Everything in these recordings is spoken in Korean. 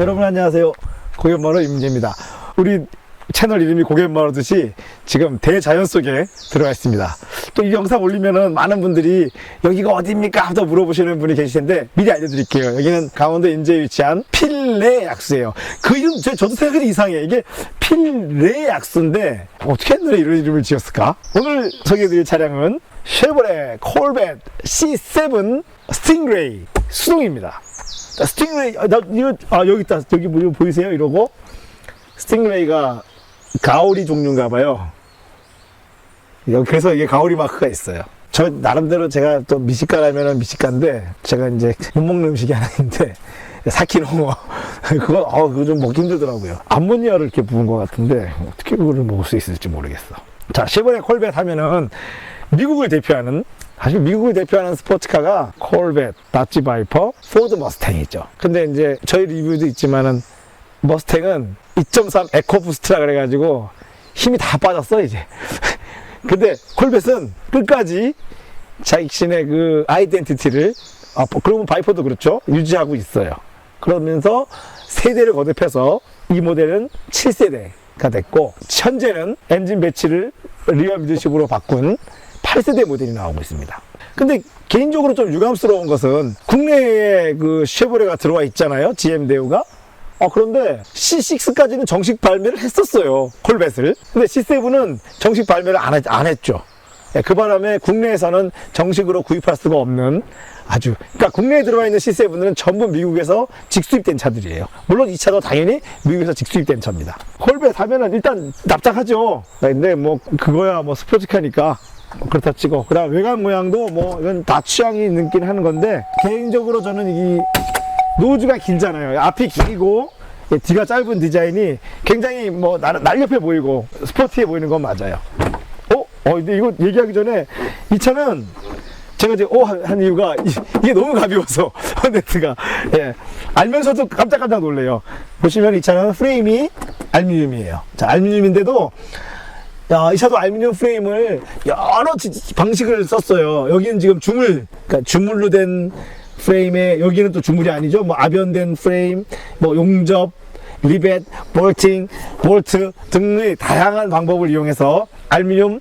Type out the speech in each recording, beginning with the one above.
여러분 안녕하세요. 고갯마루 임재입니다. 우리 채널 이름이 고갯마루듯이 지금 대자연 속에 들어가 있습니다. 또 이 영상 올리면은 많은 분들이 여기가 어디입니까? 하고 물어보시는 분이 계실 텐데 미리 알려드릴게요. 여기는 강원도 인제에 위치한 필레 약수예요. 그 이름 저도 생각이 이상해. 이게 필레 약수인데 어떻게 옛날에 이런 이름을 지었을까? 오늘 소개해드릴 차량은 쉐보레 콜벳 C7 스팅레이 수동입니다. 스팅레이, 여기 있다. 여기 뭐 보이세요? 이러고. 스팅레이가 가오리 종류인가 봐요. 그래서 이게 가오리 마크가 있어요. 저, 나름대로 제가 또 미식가라면은 미식가인데, 제가 이제 못 먹는 음식이 하나 있는데, 4kg. 그거 좀 먹기 힘들더라고요. 암모니아를 이렇게 부은 것 같은데, 어떻게 그거를 먹을 수 있을지 모르겠어. 자, 쉐보레 콜벳 하면은, 미국을 대표하는, 사실 미국을 대표하는 스포츠카가 콜벳, 다지 바이퍼, 포드 머스탱이죠. 근데 이제 저희 리뷰도 있지만은 머스탱은 2.3 에코부스트라 그래가지고 힘이 다 빠졌어 이제. 근데 콜벳은 끝까지 자신의 그 아이덴티티를, 그러면 바이퍼도 그렇죠, 유지하고 있어요. 그러면서 세대를 거듭해서 이 모델은 7세대가 됐고, 현재는 엔진 배치를 리어 미드십으로 바꾼 8세대 모델이 나오고 있습니다. 근데 개인적으로 좀 유감스러운 것은 국내에 그 쉐보레가 들어와 있잖아요, GM 대우가. 그런데 C6까지는 정식 발매를 했었어요, 콜벳을. 근데 C7은 정식 발매를 안 했죠. 그 바람에 국내에서는 정식으로 구입할 수가 없는 그러니까 국내에 들어와 있는 C7은 전부 미국에서 직수입된 차들이에요. 물론 이 차도 당연히 미국에서 직수입된 차입니다. 콜벳 하면은 일단 납작하죠. 근데 뭐 그거야 뭐 스포츠카니까 그렇다 치고, 그 다음 외관 모양도 뭐 이건 다 취향이 있긴 하는 건데, 개인적으로 저는 이 노즈가 길잖아요. 앞이 길고 뒤가 짧은 디자인이 굉장히 뭐 날렵해 보이고 스포티해 보이는 건 맞아요. 근데 이거 얘기하기 전에 이 차는 제가 이제 한 이유가 이게 너무 가벼워서 네트가, 알면서도 깜짝깜짝 놀래요. 보시면 이 차는 프레임이 알루미늄이에요. 자, 알루미늄인데도 이 차도 알루미늄 프레임을 여러 방식을 썼어요. 여기는 지금 그러니까 주물로 된 프레임에, 여기는 또 주물이 아니죠. 뭐 압연된 프레임, 뭐 용접, 리벳, 볼팅, 볼트 등의 다양한 방법을 이용해서 알루미늄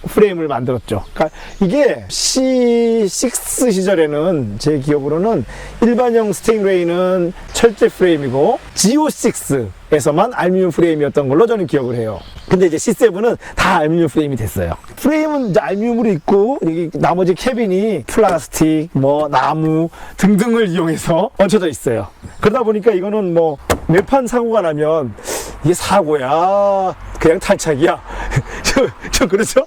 프레임을 만들었죠. 그러니까 이게 C6 시절에는 제 기억으로는 일반형 스팅레이는 철제 프레임이고 GO6에서만 알루미늄 프레임이었던 걸로 저는 기억을 해요. 근데 이제 C7은 다 알루미늄 프레임이 됐어요. 프레임은 이제 알루미늄으로 있고, 여기 나머지 캐빈이 플라스틱, 뭐 나무 등등을 이용해서 얹혀져 있어요. 그러다 보니까 이거는 뭐 매판 사고가 나면 이게 사고야, 그냥 탈착이야. 그렇죠?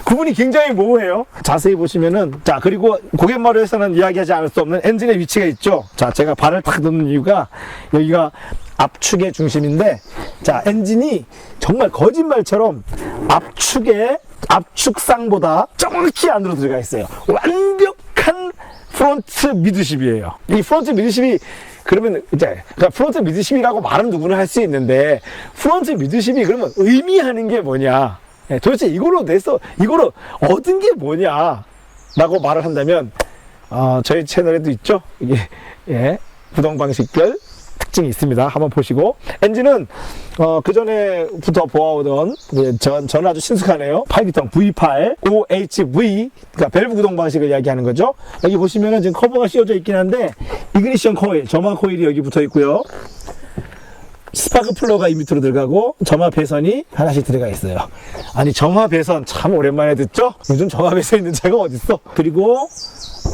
구분이 굉장히 모호해요. 자세히 보시면은, 자, 그리고 고갯마루에서는 이야기하지 않을 수 없는 엔진의 위치가 있죠. 자, 제가 발을 탁 넣는 이유가 여기가 압축의 중심인데, 자, 엔진이 정말 거짓말처럼 압축상보다 정확히 안으로 들어가 있어요. 완벽한 프론트 미드십이에요. 이 프론트 미드십이, 그러면 이제 프론트 미드십이라고 말은 누구나 할 수 있는데, 프론트 미드십이 그러면 의미하는 게 뭐냐, 도대체 이거로 얻은 게 뭐냐 라고 말을 한다면, 저희 채널에도 있죠. 이게 구동 방식별 특징이 있습니다. 한번 보시고. 엔진은 그 전에부터 보아오던, 저는 아주 친숙하네요. 8기통 V8 OHV, 그러니까 밸브 구동 방식을 이야기하는 거죠. 여기 보시면은 지금 커버가 씌워져 있긴 한데, 이그니션 코일, 점화 코일이 여기 붙어 있고요. 스파크 플러그가 이 밑으로 들어가고 점화 배선이 하나씩 들어가 있어요. 아니, 점화 배선 참 오랜만에 듣죠? 요즘 점화 배선 있는 차가 어딨어? 그리고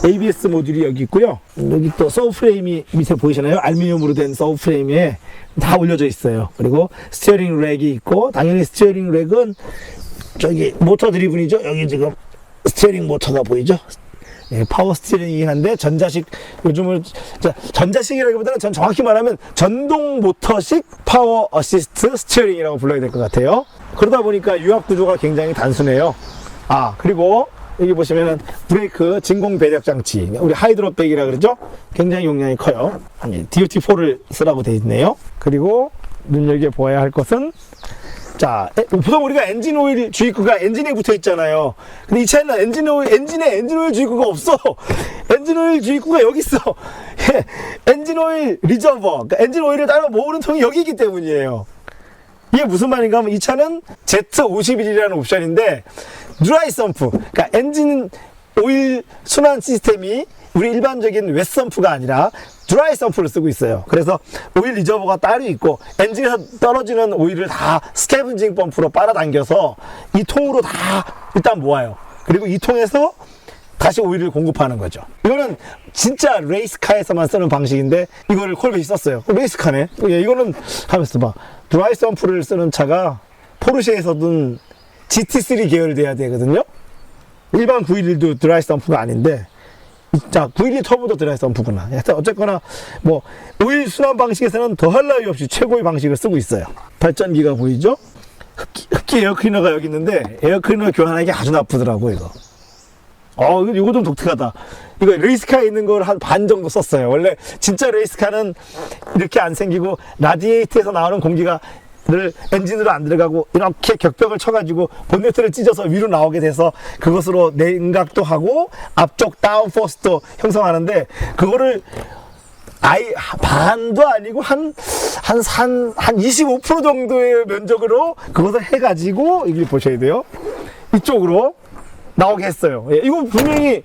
ABS 모듈이 여기 있고요. 여기 또 서브 프레임이 밑에 보이시나요? 알루미늄으로 된 서브 프레임에 다 올려져 있어요. 그리고 스티어링 렉이 있고, 당연히 스티어링 렉은 저기 모터 드리븐이죠. 여기 지금 스티어링 모터가 보이죠? 파워 스티어링이긴 한데, 전자식이라기보다는 전 정확히 말하면 전동 모터식 파워 어시스트 스티어링이라고 불러야 될 것 같아요. 그러다 보니까 유압 구조가 굉장히 단순해요. 그리고 여기 보시면은 브레이크 진공 배력 장치, 우리 하이드로백이라 그러죠? 굉장히 용량이 커요. DOT4를 쓰라고 되어 있네요. 그리고 눈여겨보아야 할 것은 자, 보통 우리가 엔진 오일 주입구가 엔진에 붙어 있잖아요. 근데 이 차에는 엔진에 엔진 오일 주입구가 없어. 엔진 오일 주입구가 여기 있어. 엔진 오일 리저버, 그러니까 엔진 오일을 따로 모으는 통이 여기 있기 때문이에요. 이게 무슨 말인가 하면 이 차는 Z51이라는 옵션인데 드라이 펌프, 그러니까 엔진 오일 순환 시스템이 우리 일반적인 웻 펌프가 아니라 드라이 펌프를 쓰고 있어요. 그래서 오일 리저버가 따로 있고 엔진에서 떨어지는 오일을 다 스캐븐징 펌프로 빨아당겨서 이 통으로 다 일단 모아요. 그리고 이 통에서 다시 오일을 공급하는 거죠. 이거는 진짜 레이스카에서만 쓰는 방식인데 이거를 콜벳이 썼어요. 레이스카네. 이거는 하면서 봐. 드라이 펌프를 쓰는 차가 포르쉐에서든 GT3 계열 돼야 되거든요. 일반 911도 드라이 펌프가 아닌데, 자, 912 터보도 드라이 펌프구나. 어쨌거나 뭐 오일 순환 방식에서는 더할 나위 없이 최고의 방식을 쓰고 있어요. 발전기가 보이죠? 흡기 에어클리너가 여기 있는데 에어클리너 교환하기 아주 나쁘더라고 이거. 이거 좀 독특하다. 이거 레이스카에 있는 걸 한 반 정도 썼어요. 원래 진짜 레이스카는 이렇게 안 생기고 라디에이터에서 나오는 공기가 엔진으로 안 들어가고 이렇게 격벽을 쳐가지고 본네트를 찢어서 위로 나오게 돼서 그것으로 냉각도 하고 앞쪽 다운포스도 형성하는데, 그거를 아예 반도 아니고 한 25% 정도의 면적으로 그것을 해가지고 이걸 보셔야 돼요. 이쪽으로 나오게 했어요. 이거 분명히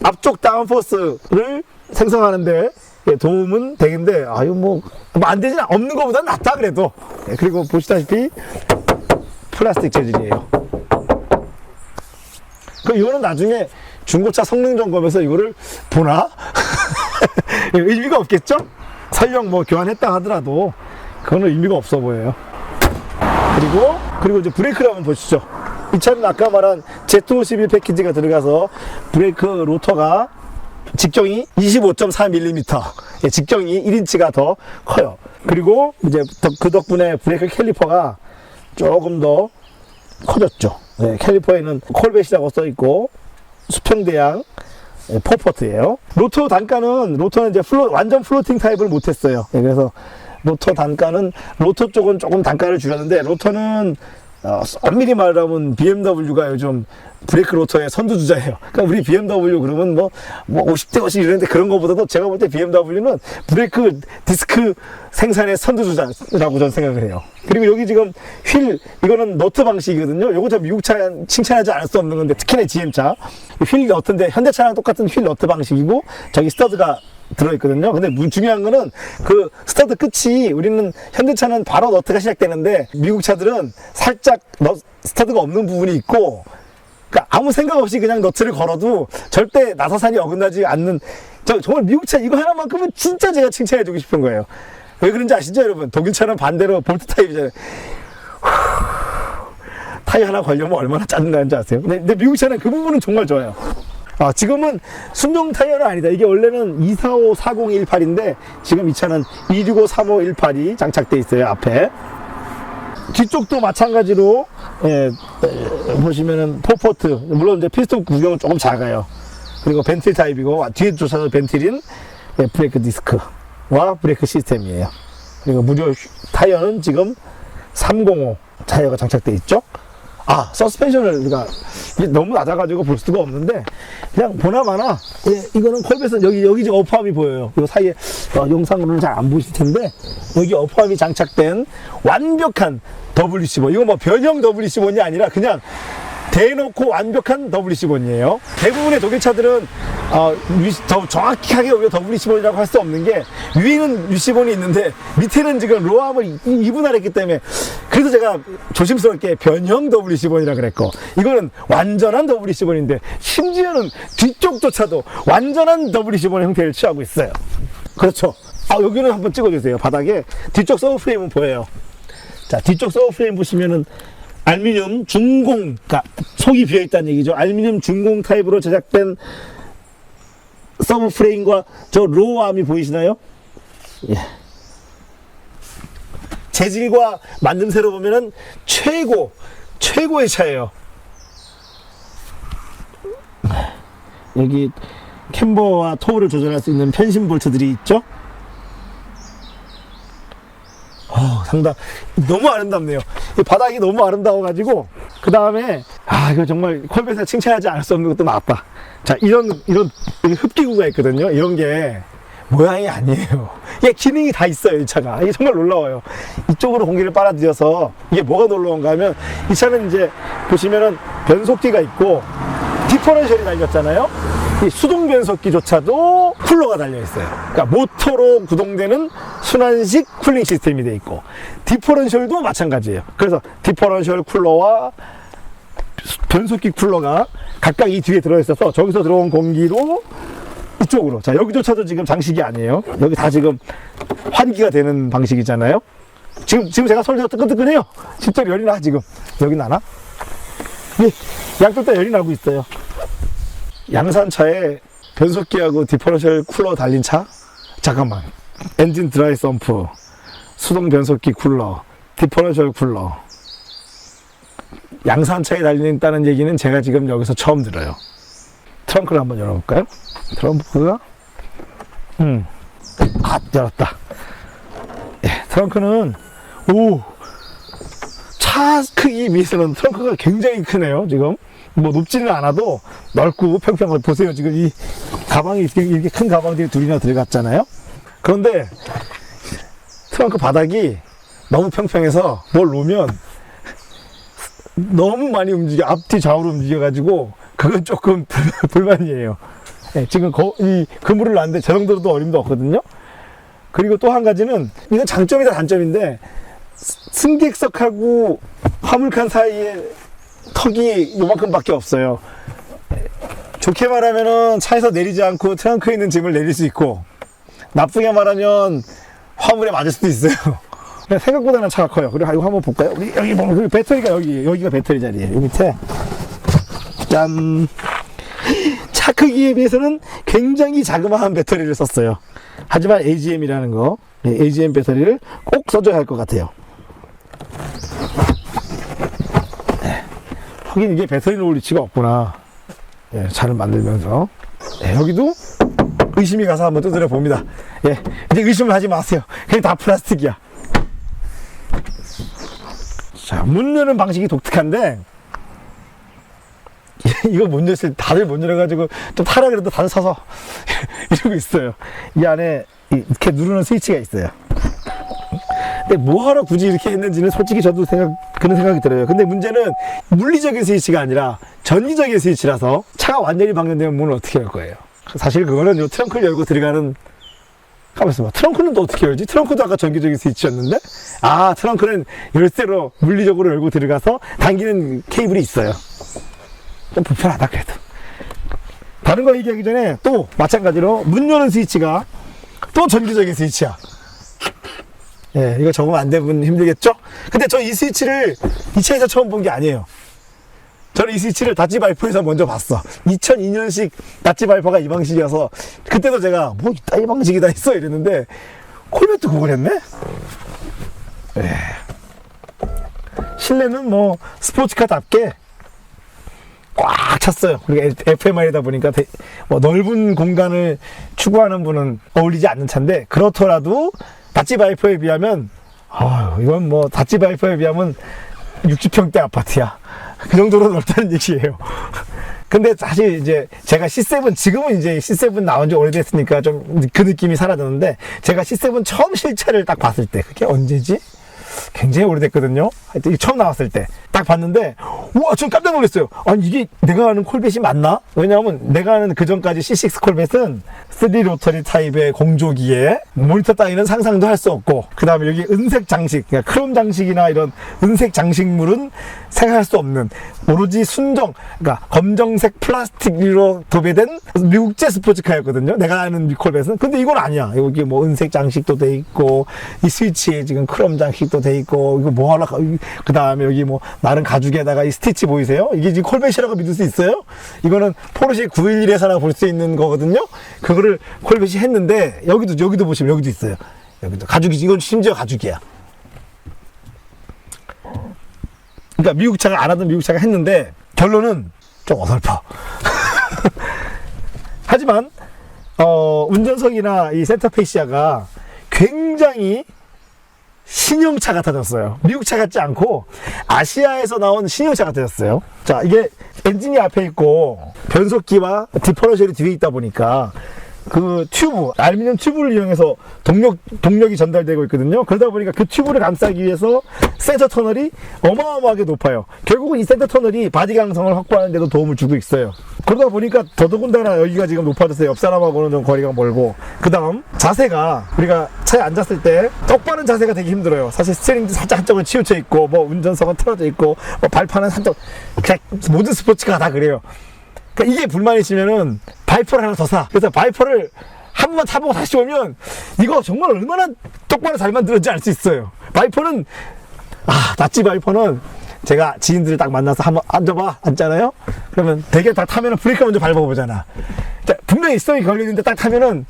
앞쪽 다운포스를 생성하는데 도움은 되겠는데, 이거 뭐 안 되진 없는 것보다 낫다 그래도. 그리고 보시다시피 플라스틱 재질이에요. 이거는 나중에 중고차 성능 점검에서 이거를 보나? 의미가 없겠죠? 설령 뭐 교환했다 하더라도 그거는 의미가 없어 보여요. 그리고 이제 브레이크를 한번 보시죠. 이 차는 아까 말한 Z51 패키지가 들어가서 브레이크 로터가 직경이 25.4mm, 직경이 1인치가 더 커요. 그리고 이제 그 덕분에 브레이크 캘리퍼가 조금 더 커졌죠. 캘리퍼에는 콜벳이라고 써 있고 수평대양 4포트예요. 로터는 이제 완전 플로팅 타입을 못했어요. 그래서 로터 단가는, 로터 쪽은 조금 단가를 줄였는데, 로터는 엄밀히 말하면 BMW가 요즘 브레이크 로터의 선두주자예요. 그러니까 우리 BMW 그러면 뭐 50대 50 이러는데, 그런 것보다도 제가 볼 때 BMW는 브레이크 디스크 생산의 선두주자라고 저는 생각을 해요. 그리고 여기 지금 이거는 너트 방식이거든요. 요거 저 미국 차 칭찬하지 않을 수 없는 건데, 특히나 GM차 휠 너트인데 현대차랑 똑같은 휠 너트 방식이고 저기 스터드가 들어있거든요. 근데 중요한 거는 그 스터드 끝이, 우리는 현대차는 바로 너트가 시작되는데 미국 차들은 살짝 스터드가 없는 부분이 있고, 그러니까 아무 생각 없이 그냥 너트를 걸어도 절대 나사산이 어긋나지 않는, 정말 미국 차 이거 하나만큼은 진짜 제가 칭찬해주고 싶은 거예요. 왜 그런지 아시죠 여러분? 독일차는 반대로 볼트 타입이잖아요. 타이 하나 걸려면 얼마나 짜증나는지 아세요? 근데 미국 차는 그 부분은 정말 좋아요. 지금은 순정 타이어는 아니다. 이게 원래는 245 4018인데 지금 이 차는 265 3518이 장착되어 있어요. 앞에. 뒤쪽도 마찬가지로 보시면은 4포트, 물론 이제 피스톤 구경은 조금 작아요. 그리고 벤틸 타입이고 뒤에 조차도 벤틸인 브레이크 디스크와 브레이크 시스템이에요. 그리고 무료 타이어는 지금 305 타이어가 장착되어 있죠. 서스펜션을 우리가 너무 낮아가지고 볼 수가 없는데, 그냥 보나마나 이거는 콜벳은 여기 지금 어퍼함이 보여요. 이 사이에 영상으로는 잘 안 보이실 텐데 여기 어퍼함이 장착된 완벽한 WC1. 이거 뭐 변형 WC1이 아니라 그냥 대놓고 완벽한 WC1이에요. 대부분의 독일차들은 더 정확하게 오히려 WC1이라고 할 수 없는 게, 위에는 WC1이 있는데 밑에는 지금 로함을 이분할했기 때문에, 그래서 제가 조심스럽게 변형 WC1이라고 그랬고, 이거는 완전한 WC1인데 심지어는 뒤쪽조차도 완전한 WC1의 형태를 취하고 있어요. 그렇죠. 여기는 한번 찍어주세요. 바닥에 뒤쪽 서브프레임은 보여요. 자, 뒤쪽 서브프레임 보시면은 알루미늄 중공, 그러니까 속이 비어있다는 얘기죠. 알루미늄 중공 타입으로 제작된 서브프레임과 저 로어암이 보이시나요? 재질과 만듦새로 보면은 최고의 차예요. 여기 캠버와 토우를 조절할 수 있는 편심 볼트들이 있죠. 상당 너무 아름답네요. 이 바닥이 너무 아름다워가지고 그 다음에 이거 정말 콜벳에 칭찬하지 않을 수 없는 것도 나왔다. 자, 이런 흡기구가 있거든요. 이런 게 모양이 아니에요. 이게 기능이 다 있어요. 이 차가 이게 정말 놀라워요. 이쪽으로 공기를 빨아들여서 이게 뭐가 놀라운가 하면 이 차는 이제 보시면은 변속기가 있고 디퍼런셜이 달렸잖아요. 이 수동 변속기조차도 쿨러가 달려 있어요. 그러니까 모터로 구동되는 순환식 쿨링 시스템이 되어 있고 디퍼런셜도 마찬가지예요. 그래서 디퍼런셜 쿨러와 변속기 쿨러가 각각 이 뒤에 들어있어서 저기서 들어온 공기로 이쪽으로, 자, 여기조차도 지금 장식이 아니에요. 여기 다 지금 환기가 되는 방식이잖아요. 지금 제가 손에서 뜨끈뜨끈해요. 실제로 열이 나. 지금 여기 나나? 양쪽 다 열이 나고 있어요. 양산차에 변속기하고 디퍼런셜 쿨러 달린 차? 잠깐만. 엔진 드라이 펌프, 수동 변속기 쿨러, 디퍼런셜 쿨러. 양산차에 달린다는 얘기는 제가 지금 여기서 처음 들어요. 트렁크를 한번 열어볼까요? 트렁크가 열었다. 트렁크는 차 크기에 비해서는 트렁크가 굉장히 크네요. 지금 뭐 높지는 않아도 넓고 평평하고 보세요. 지금 이 가방이 이렇게 큰 가방들이 둘이나 들어갔잖아요. 그런데 트렁크 바닥이 너무 평평해서 뭘 놓으면 너무 많이 움직여, 앞뒤 좌우로 움직여가지고 그건 조금 불만이에요. 지금 이 그물을 놨는데 저 정도로도 어림도 없거든요. 그리고 또 한 가지는 이건 장점이다 단점인데 승객석하고 화물칸 사이에 턱이 요만큼밖에 없어요. 좋게 말하면은 차에서 내리지 않고 트렁크에 있는 짐을 내릴 수 있고 나쁘게 말하면 화물에 맞을 수도 있어요. 생각보다는 차가 커요. 그리고 이거 한번 볼까요? 여기 보면 배터리가 여기가 배터리 자리예요. 이 밑에 짠. 차 크기에 비해서는 굉장히 자그마한 배터리를 썼어요. 하지만 AGM이라는 거, AGM 배터리를 꼭 써줘야 할 것 같아요. 하긴 이게 배터리 놓을 위치가 없구나. 차를 만들면서. 여기도 의심이 가서 한번 두드려 봅니다. 이제 의심을 하지 마세요. 그냥 다 플라스틱이야. 자, 문 여는 방식이 독특한데 이거 문 열었을 때 다들 못 열어가지고 좀 타라 그래도 다들 서서 이러고 있어요. 이 안에 이렇게 누르는 스위치가 있어요. 근데 뭐하러 굳이 이렇게 했는지는 솔직히 저도 그런 생각이 들어요. 근데 문제는 물리적인 스위치가 아니라 전기적인 스위치라서 차가 완전히 방전되면 문을 어떻게 열 거예요. 사실 그거는 요 트렁크를 열고 들어가는, 가만있어 봐. 트렁크는 또 어떻게 열지? 트렁크도 아까 전기적인 스위치였는데? 트렁크는 열쇠로 물리적으로 열고 들어가서 당기는 케이블이 있어요. 좀 불편하다 그래도. 다른 거 얘기하기 전에 또 마찬가지로 문 여는 스위치가 또 전기적인 스위치야. 이거 적으면 안 되면 힘들겠죠? 근데 저 이 스위치를 이 차에서 처음 본 게 아니에요. 저는 이 스위치를 다치 바이퍼에서 먼저 봤어. 2002년식 다치 바이퍼가 이 방식이어서 그때도 제가 뭐 이 방식이다 했어 이랬는데 콜벳도 그걸 했네? 실내는 뭐 스포츠카답게 꽉 찼어요. 그리고 FMI다 보니까 뭐 넓은 공간을 추구하는 분은 어울리지 않는 차인데 그렇더라도 다치 바이퍼에 비하면 이건 뭐 다치 바이퍼에 비하면 60평대 아파트야. 그 정도로 넓다는 얘기예요. 근데 사실 이제 제가 C7 지금은 이제 C7 나온 지 오래됐으니까 좀 그 느낌이 사라졌는데 제가 C7 처음 실차를 딱 봤을 때 그게 언제지? 굉장히 오래됐거든요. 하여튼 처음 나왔을 때 딱 봤는데 우와 전 깜짝 놀랐어요. 아니 이게 내가 아는 콜벳이 맞나? 왜냐하면 내가 아는 그 전까지 C6 콜벳은 3 로터리 타입의 공조기에 모니터 따위는 상상도 할 수 없고 그 다음에 여기 은색 장식, 그러니까 크롬 장식이나 이런 은색 장식물은 생각할 수 없는 오로지 순정, 그러니까 검정색 플라스틱으로 도배된 미국제 스포츠카였거든요. 내가 아는 콜벳은. 근데 이건 아니야. 여기 뭐 은색 장식도 돼 있고 이 스위치에 지금 크롬 장식도 돼 있고 이거 뭐 하나 그 다음에 여기 뭐 나름 가죽에다가 이 스티치 보이세요? 이게 지금 콜벳이라고 믿을 수 있어요? 이거는 포르쉐 911에서나 볼 수 있는 거거든요. 그거를 콜벳이 했는데 여기도 보시면 여기도 있어요. 여기도 가죽이, 이건 심지어 가죽이야. 그러니까 미국 차가 안 하던 미국 차가 했는데 결론은 좀 어설퍼. 하지만 운전석이나 이 센터페시아가 굉장히 신형차 같아졌어요. 미국 차 같지 않고 아시아에서 나온 신형차 같아졌어요. 자, 이게 엔진이 앞에 있고 변속기와 디퍼러셜이 뒤에 있다 보니까 그 튜브, 알루미늄 튜브를 이용해서 동력이 전달되고 있거든요. 그러다 보니까 그 튜브를 감싸기 위해서 센터 터널이 어마어마하게 높아요. 결국은 이 센터 터널이 바디 강성을 확보하는 데도 도움을 주고 있어요. 그러다 보니까 더더군다나 여기가 지금 높아졌어요. 옆 사람하고는 좀 거리가 멀고. 그 다음 자세가, 우리가 차에 앉았을 때 똑바른 자세가 되게 힘들어요. 사실 스티어링도 살짝 한쪽은 치우쳐 있고, 뭐 운전석은 틀어져 있고, 뭐 발판은 한쪽, 그냥 모든 스포츠카가 다 그래요. 그러니까 이게 불만이시면은 바이퍼를 하나 더 사. 그래서 바이퍼를 한 번만 타보고 다시 오면 이거 정말 얼마나 똑바로 잘 만들었는지 알 수 있어요. 바이퍼는, 낫지 바이퍼는 제가 지인들을 딱 만나서 한번 앉아봐, 앉잖아요? 그러면 되게 딱 타면은 브레이크 먼저 밟아보잖아. 분명히 스톱이 걸리는데 딱 타면은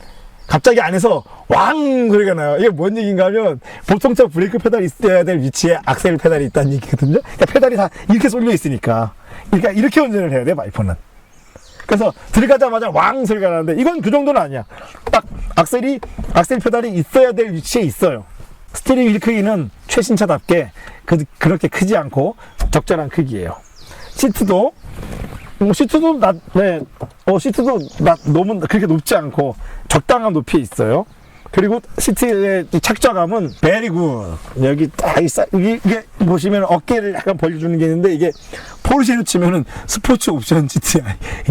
갑자기 안에서 왕 소리가 나요. 이게 뭔 얘기인가 하면 보통 차 브레이크 페달이 있어야 될 위치에 악셀 페달이 있다는 얘기거든요. 그러니까 페달이 다 이렇게 쏠려 있으니까. 그러니까 이렇게 운전을 해야 돼, 바이퍼는. 그래서 들어가자마자 왕 소리가 나는데 이건 그 정도는 아니야. 딱 악셀 페달이 있어야 될 위치에 있어요. 스티어링 휠 크기는 최신차답게 그렇게 크지 않고 적절한 크기예요. 시트도 너무 그렇게 높지 않고 적당한 높이에 있어요. 그리고 시트의 착좌감은 베리 굿. 여기 딱 이게 보시면 어깨를 약간 벌려주는 게 있는데 이게 포르쉐로 치면은 스포츠 옵션 시트야.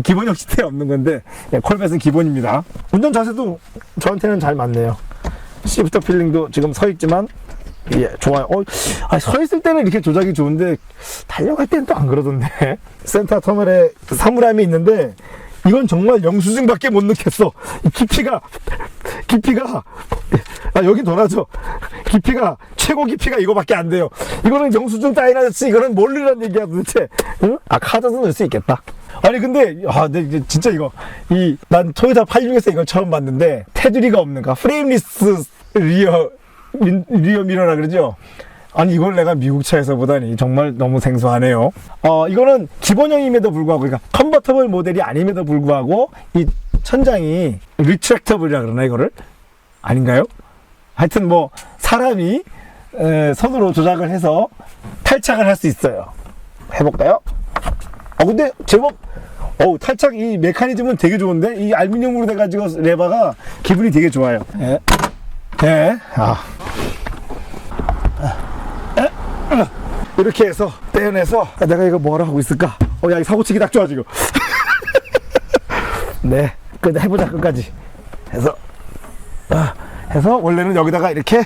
기본형 시트에 없는 건데 콜벳은 기본입니다. 운전 자세도 저한테는 잘 맞네요. 시프터 필링도 지금 서 있지만 예, 좋아요. 서 있을 때는 이렇게 조작이 좋은데 달려갈 때는 또 안 그러던데. 센터 터널에 사물함이 있는데 이건 정말 영수증밖에 못 넣겠어. 깊이가 여기 더 나죠. 최고 깊이가 이거밖에 안 돼요. 이거는 영수증 따위나 지 이거는 뭘 넣으란 얘기야 도대체. 응? 카드도 넣을 수 있겠다. 아니 근데 진짜 난 토요타 86에서 이걸 처음 봤는데 테두리가 없는가, 프레임리스 리어 미러라 그러죠. 아니 이걸 내가 미국 차에서 보다니 정말 너무 생소하네요. 이거는 기본형임에도 불구하고, 그러니까 컨버터블 모델이 아님에도 불구하고 이 천장이 리트랙터블이라 그러나 이거를? 아닌가요? 하여튼 뭐 사람이 손으로 조작을 해서 탈착을 할 수 있어요. 해볼까요? 근데 제법 탈착 이 메커니즘은 되게 좋은데 이 알루미늄으로 돼가지고 레버가 기분이 되게 좋아요. 이렇게 해서 떼어내서 내가 이거 뭐하러 하고 있을까? 야, 이 사고치기 딱 좋아 지금. 네, 근데 해보자 끝까지. 해서 원래는 여기다가 이렇게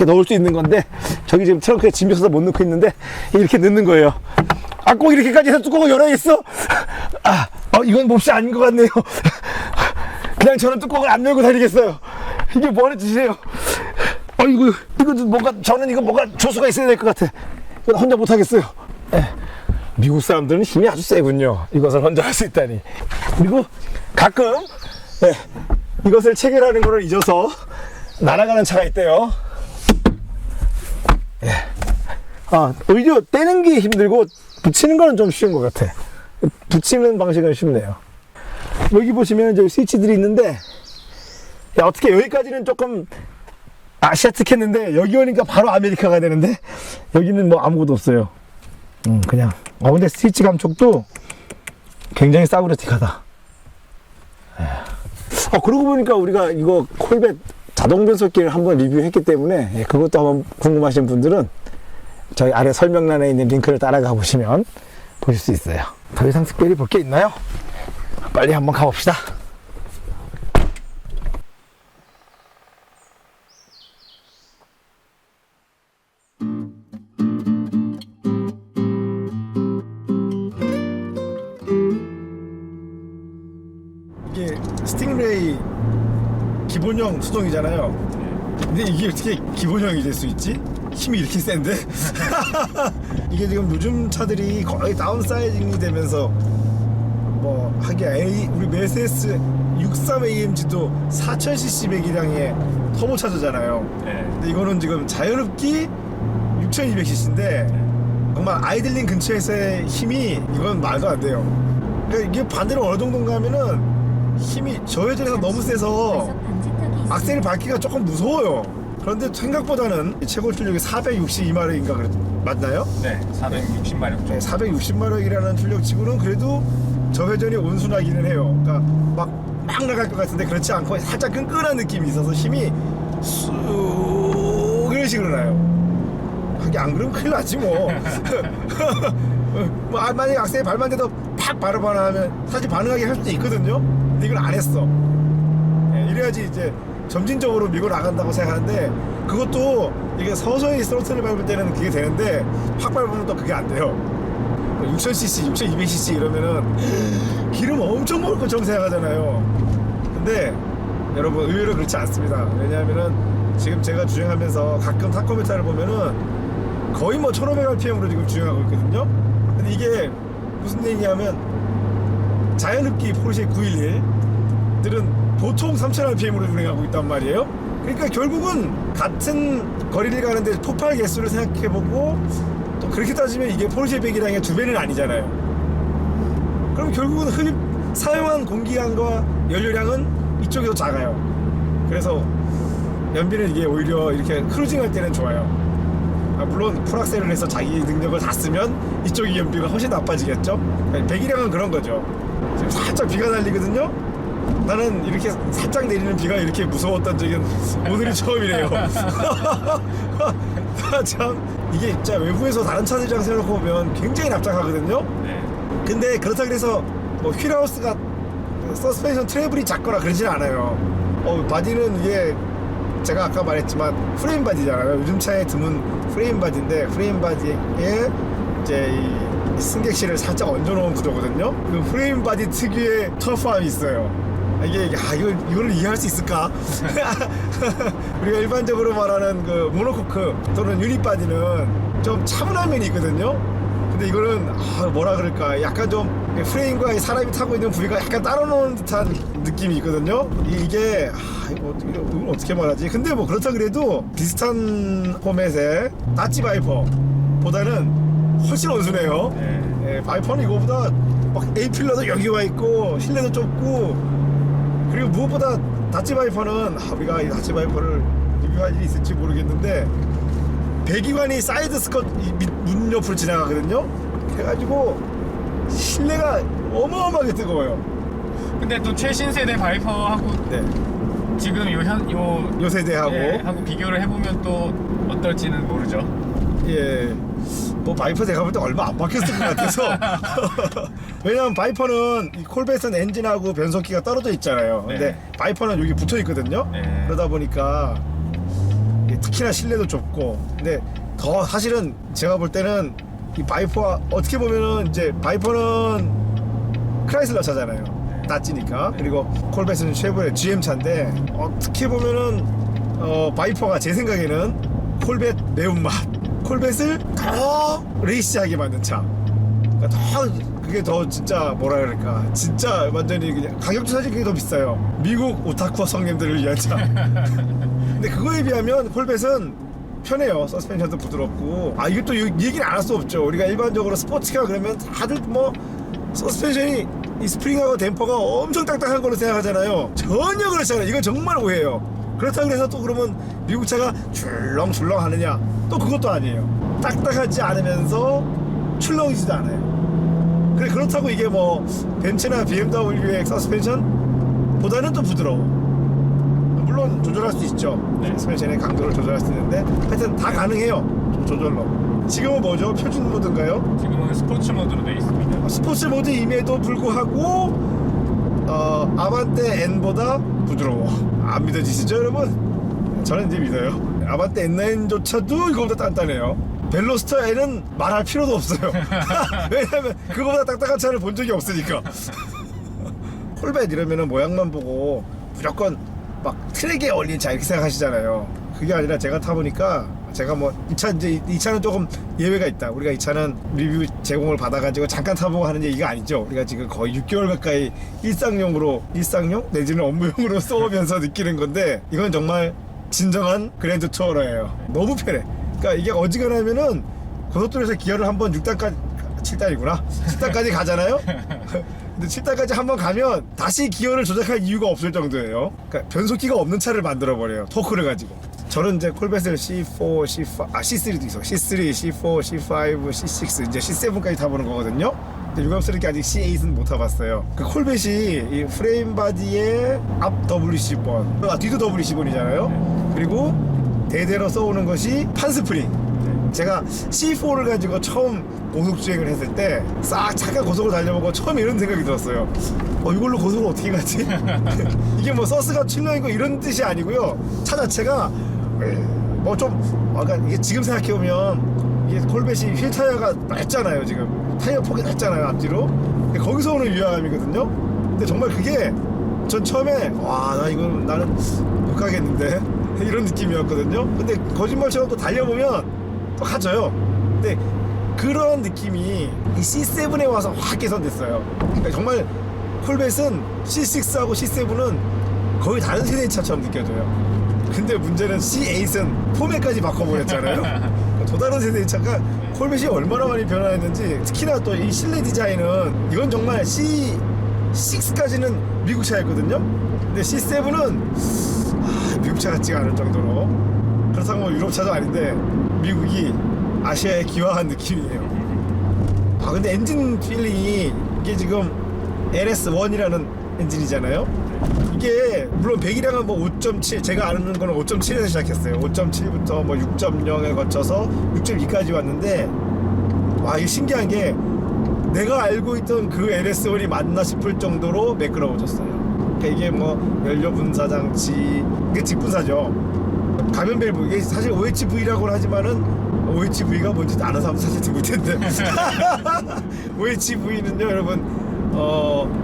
넣을 수 있는 건데 저기 지금 트렁크에 짐이 있어서 못 넣고 있는데 이렇게 넣는 거예요. 꼭 이렇게까지 해서 뚜껑을 열어 있어. 이건 몹시 아닌 것 같네요. 그냥 저는 뚜껑을 안 열고 다니겠어요. 이게 뭐 하는 짓이에요? 이거 저는 뭔가 조수가 있어야 될 것 같아. 혼자 못 하겠어요. 미국 사람들은 힘이 아주 세군요. 이것을 혼자 할 수 있다니. 그리고 가끔 이것을 체결하는 것을 잊어서 날아가는 차가 있대요. 오히려 떼는 게 힘들고 붙이는 거는 좀 쉬운 것 같아. 붙이는 방식은 쉽네요. 여기 보시면 이제 스위치들이 있는데 어떻게 여기까지는 조금 아시아틱했는데 여기 오니까 바로 아메리카가 되는데 여기는 뭐 아무것도 없어요. 그냥 근데 스위치 감촉도 굉장히 싸구려틱하다. 그러고 보니까 우리가 이거 콜벳 자동 변속기를 한번 리뷰했기 때문에 그것도 한번 궁금하신 분들은 저희 아래 설명란에 있는 링크를 따라가 보시면 보실 수 있어요. 더 이상 특별히 볼 게 있나요? 빨리 한번 가봅시다. 이게 스팅레이 기본형 수동이잖아요. 근데 이게 어떻게 기본형이 될 수 있지? 힘이 이렇게 센데? 이게 지금 요즘 차들이 거의 다운사이징이 되면서 뭐 하기야 우리 메세스 63AMG도 4000cc 배기량의 터보차저잖아요. 근데 이거는 지금 자연흡기 6200cc인데 정말 아이들링 근처에서의 힘이 이건 말도 안 돼요. 그러니까 이게 반대로 어느 정도인가 하면은 힘이 저회전에서 너무 세서 악셀을 밟기가 조금 무서워요. 그런데 생각보다는 최고 출력이 462마력인가 맞나요? 네, 460마력 정도. 네, 460마력이라는 출력치고는 그래도 저 회전이 온순하기는 해요. 그러니까 막 나갈 것 같은데 그렇지 않고 살짝 끈끈한 느낌이 있어서 힘이 쑥 이런 식으로 나요. 하긴 안 그러면 큰일 나지 뭐. 만약에 악셀에 발만 대도 팍 바로 반응하면 사실 반응하게 할 수도 있거든요. 근데 이걸 안 했어. 이래야지 이제 점진적으로 밀고 나간다고 생각하는데, 그것도 이게 서서히 스로틀을 밟을 때는 그게 되는데 확 밟으면 또 그게 안 돼요. 6000cc, 6200cc 이러면은 기름 엄청 먹을 것처럼 생각하잖아요. 근데 여러분 의외로 그렇지 않습니다. 왜냐하면은 지금 제가 주행하면서 가끔 타코메타를 보면은 거의 뭐 1500rpm으로 지금 주행하고 있거든요. 근데 이게 무슨 얘기냐면 자연흡기 포르쉐 911들은 보통 3000rpm으로 주행하고 있단 말이에요. 그러니까 결국은 같은 거리를 가는데 폭발 개수를 생각해보고 또 그렇게 따지면 이게 포르쉐 100이랑의 2배는 아니잖아요. 그럼 결국은 사용한 공기량과 연료량은 이쪽이 더 작아요. 그래서 연비는 이게 오히려 이렇게 크루징할 때는 좋아요. 물론 풀악셀을 해서 자기 능력을 다 쓰면 이쪽이 연비가 훨씬 나빠지겠죠. 배기량은 그런 거죠. 지금 살짝 비가 날리거든요. 나는 이렇게 살짝 내리는 비가 이렇게 무서웠던 적은 오늘이 처음이래요. 참 이게 진짜 외부에서 다른 차들이랑 세워놓고 보면 굉장히 납작하거든요. 네. 근데 그렇다 그래서 뭐 휠하우스가 서스펜션 트래블이 작거나 그러진 않아요. 바디는 이게 제가 아까 말했지만 프레임 바디잖아요. 요즘 차에 드문 프레임 바디인데, 프레임 바디에 이제 이 승객실을 살짝 얹어놓은 구조거든요. 그 프레임 바디 특유의 터프함이 있어요. 이걸 이해할 수 있을까? 우리가 일반적으로 말하는 그 모노코크 또는 유닛 바디는 좀 차분한 면이 있거든요. 근데 이거는 뭐라 그럴까, 약간 좀 프레임과 이 사람이 타고 있는 부위가 약간 따로 노는 듯한 느낌이 있거든요. 이게 이걸 어떻게 말하지? 근데 뭐 그렇다 그래도 비슷한 포맷의 다치 바이퍼 보다는 훨씬 온순해요. 네, 바이퍼는 이거보다 막 A필러도 여기 와 있고 실내도 좁고, 그리고 무엇보다 다치 바이퍼는 우리가 이 다치 바이퍼를 리뷰할 일이 있을지 모르겠는데 배기관이 사이드 스컷 문 옆으로 지나가거든요. 그래가지고 실내가 어마어마하게 뜨거워요. 근데 또 최신 세대 바이퍼하고 네. 지금 요 세대하고 하고 비교를 해보면 또 어떨지는 모르죠. 예, 뭐 바이퍼 제가 볼 때 얼마 안 바뀌었을 것 같아서. 왜냐면 바이퍼는 이 콜벳은 엔진하고 변속기가 떨어져 있잖아요. 네. 근데 바이퍼는 여기 붙어 있거든요. 네. 그러다 보니까 특히나 실내도 좁고, 근데 더 사실은 제가 볼 때는 이 바이퍼와 어떻게 보면은 이제 바이퍼는 크라이슬러 차잖아요. 낫지니까. 그리고 콜벳은 쉐보레 GM 차인데 어떻게 보면은 바이퍼가 제 생각에는 콜벳 매운맛, 콜벳을 더 레이시하게 만든 차. 그러니까 그게 더 진짜 뭐라 그럴까, 진짜 완전히 그냥 가격도 사실 그게 더 비싸요. 미국 오타쿠 성님들을 위한 차. 근데 그거에 비하면 콜벳은 편해요. 서스펜션도 부드럽고. 이것도 얘기를 안 할 수 없죠. 우리가 일반적으로 스포츠카 그러면 다들 뭐 서스펜션이 이 스프링하고 댐퍼가 엄청 딱딱한 걸로 생각하잖아요. 전혀 그렇지 않아요. 이건 정말 오해예요. 그렇다고 해서 또 그러면 미국 차가 출렁출렁 하느냐, 또 그것도 아니에요. 딱딱하지 않으면서 출렁이지도 않아요. 그렇다고 이게 뭐 벤츠나 BMW의 서스펜션 보다는 또 부드러워. 물론 조절할 수 있죠. 서스펜션의 강도를 조절할 수 있는데 하여튼 다 가능해요. 조절로. 지금은 뭐죠? 표준 모드인가요? 지금은 스포츠 모드로 되어 있습니다. 스포츠 모드임에도 불구하고 아반떼 N보다 부드러워. 안 믿어지시죠 여러분? 저는 이제 믿어요. 아반떼 N9조차도 이거보다 단단해요. 벨로스터 N은 말할 필요도 없어요. 왜냐면 그거보다 딱딱한 차를 본 적이 없으니까. 콜벳 이러면은 모양만 보고 무조건 막 트랙에 어울린 차 이렇게 생각하시잖아요. 그게 아니라 제가 타보니까, 제가 뭐 이 차는 조금 예외가 있다. 우리가 이 차는 리뷰 제공을 받아가지고 잠깐 타보고 하는 얘기가 아니죠. 우리가 지금 거의 6개월 가까이 일상용 내지는 업무용으로 써오면서 느끼는 건데, 이건 정말 진정한 그랜드 투어러예요. 너무 편해. 그러니까 이게 어지간하면은 고속도로에서 기어를 한번 6단까지 7단이구나 7단까지 가잖아요. 근데 7단까지 한번 가면 다시 기어를 조작할 이유가 없을 정도예요. 그러니까 변속기가 없는 차를 만들어 버려요. 토크를 가지고. 저는 이제 콜벳을 C4, C5, C3도 있어. C3, C4, C5, C6 이제 C7까지 타보는 거거든요. 근데 유감스럽게 아직 C8은 못 타봤어요. 그 콜벳이 이 프레임 바디에 앞 WC1, 뒤도 WC1이잖아요. 그리고 대대로 써오는 것이 판스프링. 제가 C4를 가지고 처음 고속 주행을 했을 때 싹 잠깐 고속을 달려보고 처음에 이런 생각이 들었어요. 이걸로 고속을 어떻게 가지? 이게 뭐 서스가 출렁이고 이런 뜻이 아니고요. 차 자체가 뭐 좀 그러니까 이게 지금 생각해보면 이게 콜벳이 휠 타이어가 낮잖아요. 지금 타이어 폭이 낮잖아요, 앞뒤로. 거기서 오는 유야감이거든요. 근데 정말 그게 전 처음에 와, 나 이거 나는 못 가겠는데 이런 느낌이었거든요. 근데 거짓말처럼 또 달려보면 또 가져요. 근데 그런 느낌이 이 C7에 와서 확 개선됐어요. 그러니까 정말 콜벳은 C6하고 C7은 거의 다른 세대의 차처럼 느껴져요. 근데 문제는 C8은 포맷까지 바꿔버렸잖아요. 또 다른 세대의 차가 콜벳이 얼마나 많이 변화했는지, 특히나 또 이 실내 디자인은 이건 정말 C6까지는 미국 차였거든요. 근데 C7은 미국 차 같지가 않을 정도로, 그렇다고 뭐 유럽 차도 아닌데 미국이 아시아에 기화한 느낌이에요. 근데 엔진 필링이 이게 지금 LS1이라는 엔진이잖아요. 이게 물론 배기량은 뭐 5.7, 제가 아는 거는 5.7에서 시작했어요. 5.7부터 뭐 6.0에 거쳐서 6.2까지 왔는데, 와, 이게 신기한 게 내가 알고 있던 그 LS1이 맞나 싶을 정도로 매끄러워졌어요. 그러니까 이게 뭐 연료 분사 장치, 이게 직분사죠. 가변 밸브, 이게 사실 OHV라고는 하지만은 OHV가 뭔지 아는 사람도 사실 드물 텐데. OHV는요, 여러분,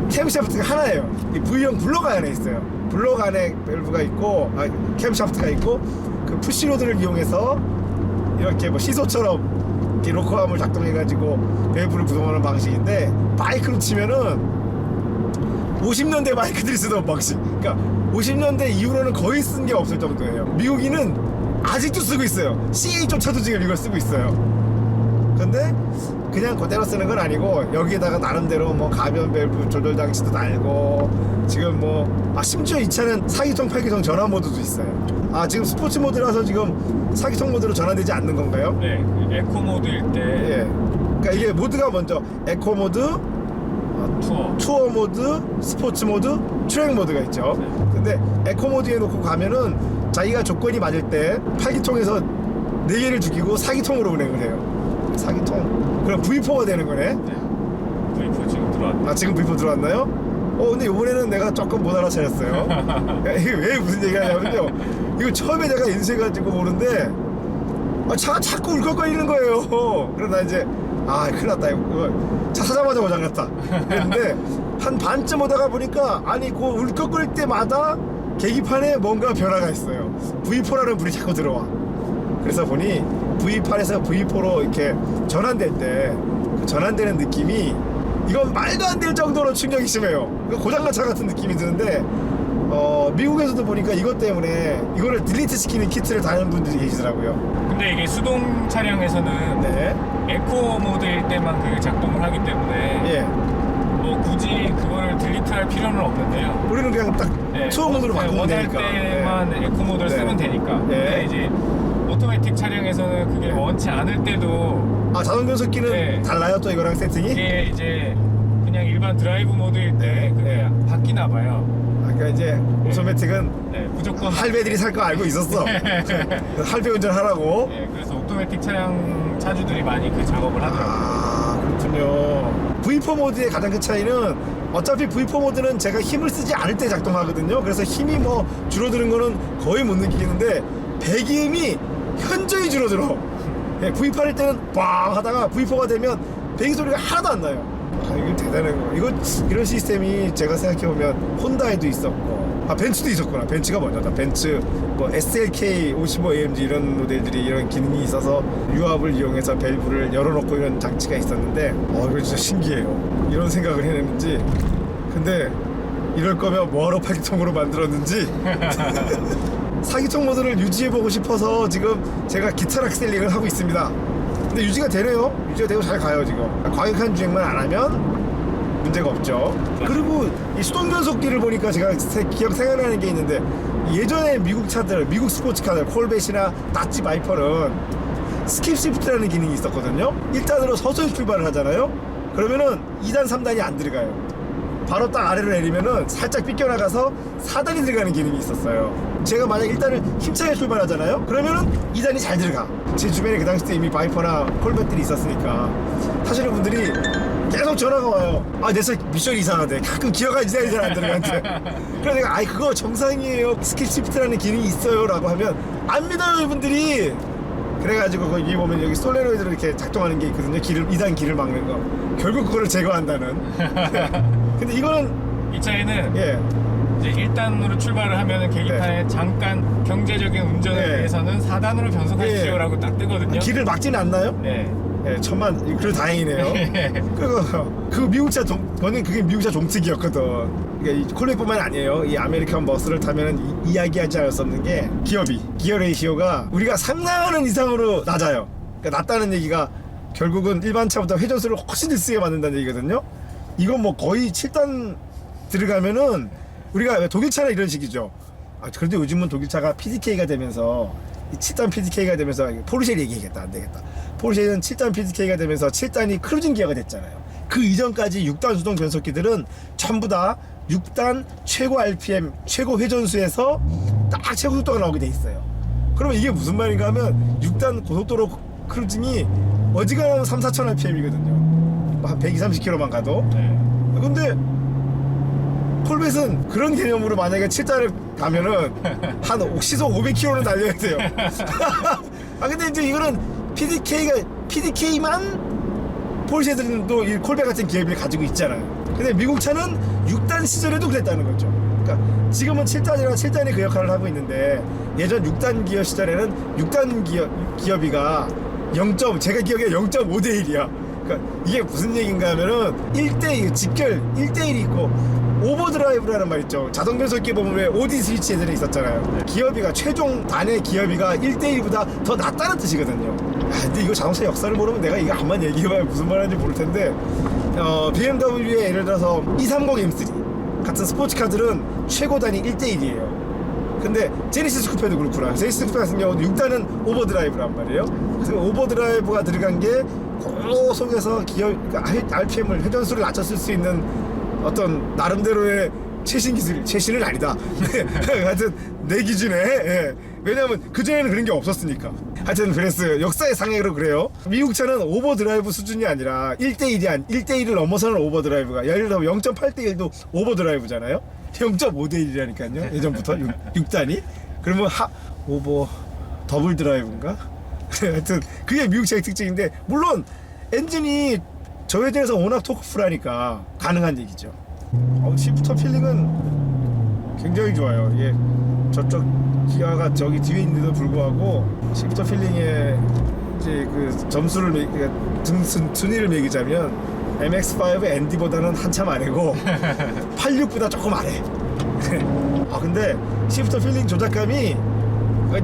캠샤프트가 하나예요. 이 V형 블록 안에 있어요. 블록 안에 밸브가 있고, 캠샤프트가 있고, 그 푸시로드를 이용해서 이렇게 뭐 시소처럼 이렇게 로커함을 작동해가지고 밸브를 구동하는 방식인데, 바이크로 치면은 50년대 바이크들이 쓰던 방식. 그러니까 50년대 이후로는 거의 쓴 게 없을 정도예요. 미국인은 아직도 쓰고 있어요. CA조차도 지금 이걸 쓰고 있어요. 근데 그냥 그대로 쓰는 건 아니고, 여기에다가 나름대로 뭐 가변 밸브 조절 장치도 달고, 지금 뭐 심지어 이 차는 4기통 8기통 전환 모드도 있어요. 지금 스포츠 모드라서 지금 4기통 모드로 전환되지 않는 건가요? 네, 에코 모드일 때. 예. 그러니까 이게 모드가 먼저 에코 모드, 투어 모드, 스포츠 모드, 트랙 모드가 있죠. 근데 에코 모드에 놓고 가면은 자기가 조건이 맞을 때 8기통에서 4개를 죽이고 4기통으로 운행을 해요. 4기통. 그럼 V4가 되는 거네. 네. V4 지금 들어왔네. 지금 V4 들어왔나요? 근데 이번에는 내가 조금 못 알아차렸어요. 이게 왜 무슨 얘기 하냐면요, 이거 처음에 내가 인수해가지고 오는데 차가 자꾸 울컥거리는 거예요. 그러다 이제 큰일 났다, 이거 차 사자마자 고장났다 그랬는데, 한 반쯤 오다가 보니까 아니 그 울컥거릴 때마다 계기판에 뭔가 변화가 있어요. V4라는 불이 자꾸 들어와. 그래서 보니 V8에서 V4로 이렇게 전환될 때 그 전환되는 느낌이, 이건 말도 안 될 정도로 충격이 심해요. 고장난 차 같은 느낌이 드는데, 미국에서도 보니까 이것 때문에 이거를 딜리트 시키는 키트를 다는 분들이 계시더라고요. 근데 이게 수동 차량에서는 네. 에코 모드일 때만 그 작동을 하기 때문에 예. 뭐 굳이 그거를 딜리트할 필요는 없는데요. 우리는 그냥 딱 투어 모드로 바꾸면 원할 되니까. 때만 에코 모드를 네. 쓰면 되니까. 네. 근데 이제 오토매틱 차량에서는 그게 원치 않을 때도 자동 변속기는 네. 달라요, 또 이거랑 세팅이? 이게 이제 그냥 일반 드라이브 모드일 때 그게 바뀌나 봐요. 그러니까 이제 오토매틱은 네, 무조건 할배들이 살 거 알고 있었어. 할배 운전하라고. 네, 그래서 오토매틱 차량 차주들이 많이 그 작업을 하더라고요. 그렇군요. V4 모드의 가장 큰 차이는, 어차피 V4 모드는 제가 힘을 쓰지 않을 때 작동하거든요. 그래서 힘이 뭐 줄어드는 거는 거의 못 느끼겠는데, 배기음이 현저히 줄어들어. V8일 때는 빵 하다가 V4가 되면 배기 소리가 하나도 안 나요. 이거 대단한 거. 이런 시스템이 제가 생각해보면 혼다에도 있었고, 벤츠도 있었구나. 벤츠가 먼저다. 벤츠 뭐 SLK 55AMG 이런 모델들이 이런 기능이 있어서 유압을 이용해서 밸브를 열어놓고 이런 장치가 있었는데, 이거 진짜 신기해요. 이런 생각을 해냈는지. 근데 이럴 거면 뭐하러 8기통으로 만들었는지. 4기통 모드를 유지해보고 싶어서 지금 제가 기타락 셀링을 하고 있습니다. 근데 유지가 되네요. 유지가 되고 잘 가요. 지금 과격한 주행만 안 하면 문제가 없죠. 그리고 이 수동 변속기를 보니까 제가 생각나는 게 있는데, 예전에 미국 차들, 미국 스포츠카들 콜벳이나 다치 바이퍼는 스킵 시프트라는 기능이 있었거든요. 1단으로 서서히 출발을 하잖아요. 그러면은 2단 3단이 안 들어가요. 바로 딱 아래로 내리면은 살짝 삐껴나가서 4단이 들어가는 기능이 있었어요. 제가 만약 1단을 힘차게 출발하잖아요. 그러면은 2단이 잘 들어가. 제 주변에 그 당시 때 이미 바이퍼나 콜벳들이 있었으니까 타시는 분들이 계속 전화가 와요. 아, 내 차 미션이 이상하대. 가끔 기어가 이상하게 잘 안 들어가는데. 그래서 내가 아이 그거 정상이에요. 스킵 시프트라는 기능이 있어요 라고 하면 안 믿어요 이분들이. 그래가지고 거기 보면 여기 솔레노이드로 이렇게 작동하는 게 있거든요. 2단 길을 막는 거. 결국 그거를 제거한다는. 근데 이거는 이 차에는 예. 이제 1단으로 출발을 하면은 계기판에 잠깐 경제적인 운전을 네. 위해서는 4단으로 변속하십시오라고 딱 뜨거든요. 길을 막지는 않나요? 네. 예, 천만, 그래도 다행이네요. 그리고 그 미국차 저는 그게 미국차 종특이었거든. 그러니까 이 콜벳뿐만 아니에요. 이 아메리칸 버스를 타면은 이야기하지 않을 수 없는 게 기어 레이시오가 우리가 상상하는 이상으로 낮아요. 그러니까 낮다는 얘기가 결국은 일반 차보다 회전수를 훨씬 더 쓰게 만든다는 얘기거든요. 이건 뭐 거의 7단 들어가면은 우리가 독일 차나 이런 식이죠. 아, 그런데 요즘은 독일 차가 PDK가 되면서 이 7단 PDK가 되면서 포르쉐를 얘기하겠다. 안 되겠다. 포르쉐는 7단 PDK가 되면서 7단이 크루징 기어가 됐잖아요. 그 이전까지 6단 수동 변속기들은 전부 다 6단 최고 RPM, 최고 회전수에서 딱 최고 속도가 나오게 돼 있어요. 그러면 이게 무슨 말인가 하면 6단 고속도로 크루징이 어지간하면 3, 4천 RPM이거든요. 한 120-130km만 가도. 네. 근데 콜벳은 그런 개념으로 만약에 7단을 가면은 한 시속 500km는 달려야 돼요. 아 근데 이제 이거는 PDK만 포르쉐들은 또 이 콜벳 같은 기업을 가지고 있잖아요. 근데 미국 차는 6단 시절에도 그랬다는 거죠. 그러니까 지금은 7단이라 7단이 그 역할을 하고 있는데 예전 6단 기어 시절에는 6단 기어비가 제가 기억에 0.5대 1이야. 그러니까 이게 무슨 얘기인가 하면은 1대1 직결 1대1이 있고 오버드라이브라는 말 있죠. 자동 변속기 보면 왜 OD 스위치 예전에 있었잖아요. 기어비가 최종 단의 기어비가 1대1보다 더 낫다는 뜻이거든요. 야, 근데 이거 자동차 역사를 모르면 내가 이거 암만 얘기해봐야 무슨 말 하는지 모를 텐데 BMW의 예를 들어서 230 M3 같은 스포츠카들은 최고 단이 1대1이에요. 근데 제네시스 쿠페도 그렇구나. 제네시스 쿠페 같은 경우는 6단은 오버드라이브란 말이에요. 그래서 오버드라이브가 들어간 게 그 속에서 RPM을 회전수를 낮췄을 수 있는 어떤 나름대로의 최신 기술, 최신은 아니다. 하여튼 내 기준에 왜냐면 그전에는 그런 게 없었으니까. 하여튼 그랬어요. 역사의 상해로 그래요. 미국 차는 오버드라이브 수준이 아니라 1대1을 넘어서는 오버드라이브가 예를 들어 0.8대1도 오버드라이브잖아요. 0.5대1이라니까요. 예전부터 6단이. 그러면 오버 더블 드라이브인가? 하여튼 그게 미국 차의 특징인데 물론 엔진이 저에 대해서 워낙 토크풀하니까 가능한 얘기죠. 시프터 필링은 굉장히 좋아요. 이게 저쪽 기아가 저기 뒤에 있는데도 불구하고 시프터 필링에 이제 그 점수를 순위를 매기자면 MX-5 ND보다는 한참 아래고 86보다 조금 아래. 아 근데 시프터 필링 조작감이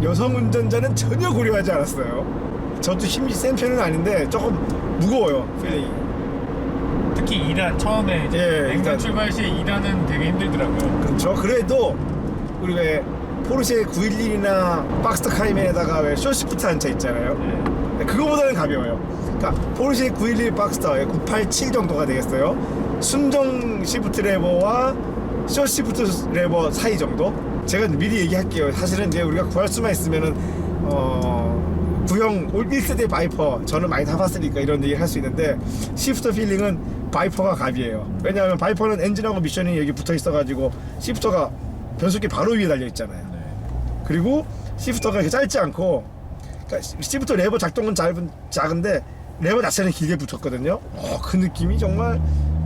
여성 운전자는 전혀 고려하지 않았어요. 저도 힘이 센 편은 아닌데 조금 무거워요 필링이. 특히 2단 처음에 이제 냉전 출발 시에 2단은 되게 힘들더라고요. 그렇죠. 그래도 우리 왜 포르쉐 911이나 박스터 카이맨에다가 왜 쇼시프트 한 차 있잖아요. 네. 그거보다는 가벼워요. 그러니까 포르쉐 911 박스터 987 정도가 되겠어요. 순정 시프트 레버와 쇼시프트 레버 사이 정도. 제가 미리 얘기할게요. 사실은 이제 우리가 구할 수만 있으면은 구형 1세대 바이퍼 저는 많이 타봤으니까 이런 얘기를 할 수 있는데 시프터 필링은 바이퍼가 갑이에요. 왜냐하면 바이퍼는 엔진하고 미션이 여기 붙어 있어가지고 시프터가 변속기 바로 위에 달려 있잖아요. 그리고 시프터가 이렇게 짧지 않고 그러니까 시프터 레버 작동은 작은데 레버 자체는 길게 붙었거든요. 그 느낌이 정말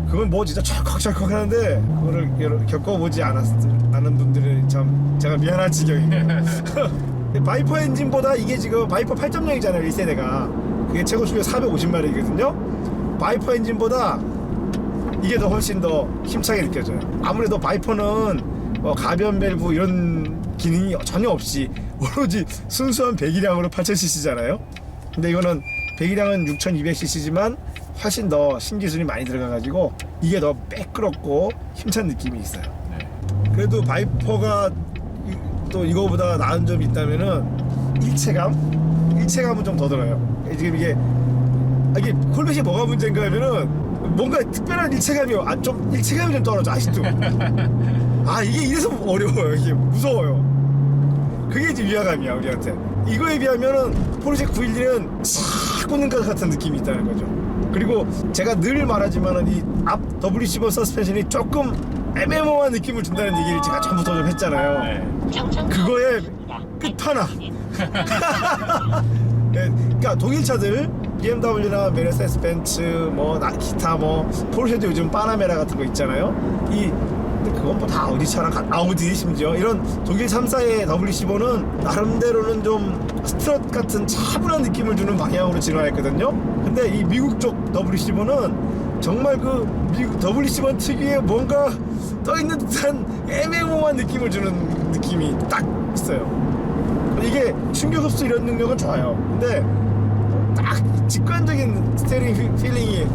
그건 뭐 진짜 철컥철컥 하는데 그거를 겪어보지 않은 분들은 참 제가 미안한 지경이에요. 바이퍼 엔진보다 이게 지금 바이퍼 8.0이잖아요 1세대가. 그게 최고 수명 450마력이거든요 바이퍼 엔진보다 이게 더 훨씬 더 힘차게 느껴져요. 아무래도 바이퍼는 가변 밸브 이런 기능이 전혀 없이 오로지 순수한 배기량으로 8000cc잖아요. 근데 이거는 배기량은 6200cc지만 훨씬 더 신기술이 많이 들어가가지고 이게 더 매끄럽고 힘찬 느낌이 있어요. 네. 그래도 바이퍼가 또 이거보다 나은 점이 있다면은 일체감은 좀 더 들어요. 지금 이게 콜벳이 뭐가 문제인가 하면은 뭔가 특별한 좀 일체감이 좀 떨어져 아직도. 이게 이래서 어려워요. 이게 무서워요. 그게 이제 위화감이야 우리한테. 이거에 비하면은 포르쉐 911은 싹 꽂는 것 같은 느낌이 있다는 거죠. 그리고 제가 늘 말하지만은 이 앞 WC1 서스펜션이 조금 애매모호한 느낌을 준다는 얘기를 제가 전부터 좀 했잖아요. 네. 그거의 끝판왕. 네, 그러니까 독일 차들 BMW나 메르세데스 벤츠 기타 포르쉐도 요즘 파나메라 같은 거 있잖아요. 근데 그건 뭐 다 어디 차랑 아우디 심지어 이런 독일 3사의 WC4는 나름대로는 좀 스트럿 같은 차분한 느낌을 주는 방향으로 진화했거든요. 근데 이 미국 쪽 WC4는 정말 그 미국 WC1 특유의 뭔가 떠있는 듯한 애매모호한 느낌을 주는 느낌이 딱 있어요. 이게 충격 흡수 이런 능력은 좋아요. 근데 딱 직관적인 스테어링 필링이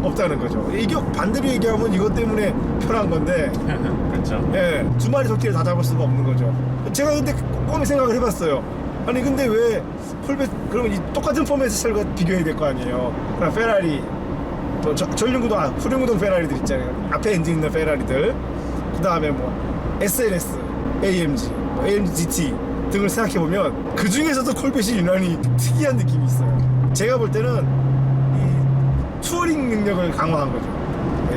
없다는 거죠. 이게 반대로 얘기하면 이것 때문에 편한 건데 그렇죠. 예, 두 마리 토끼를 다 잡을 수가 없는 거죠. 제가 근데 꼼꼼히 생각을 해봤어요. 아니 근데 왜 콜벳 그러면 이 똑같은 포맷을 비교해야 될 거 아니에요. 그럼 페라리 전륜구동 후륜구동 페라리들 있잖아요. 앞에 엔진 있는 페라리들, 그 다음에 SLS, AMG, AMG GT 등을 생각해 보면 그 중에서도 콜벳이 유난히 특이한 느낌이 있어요. 제가 볼 때는 이 투어링 능력을 강화한 거죠.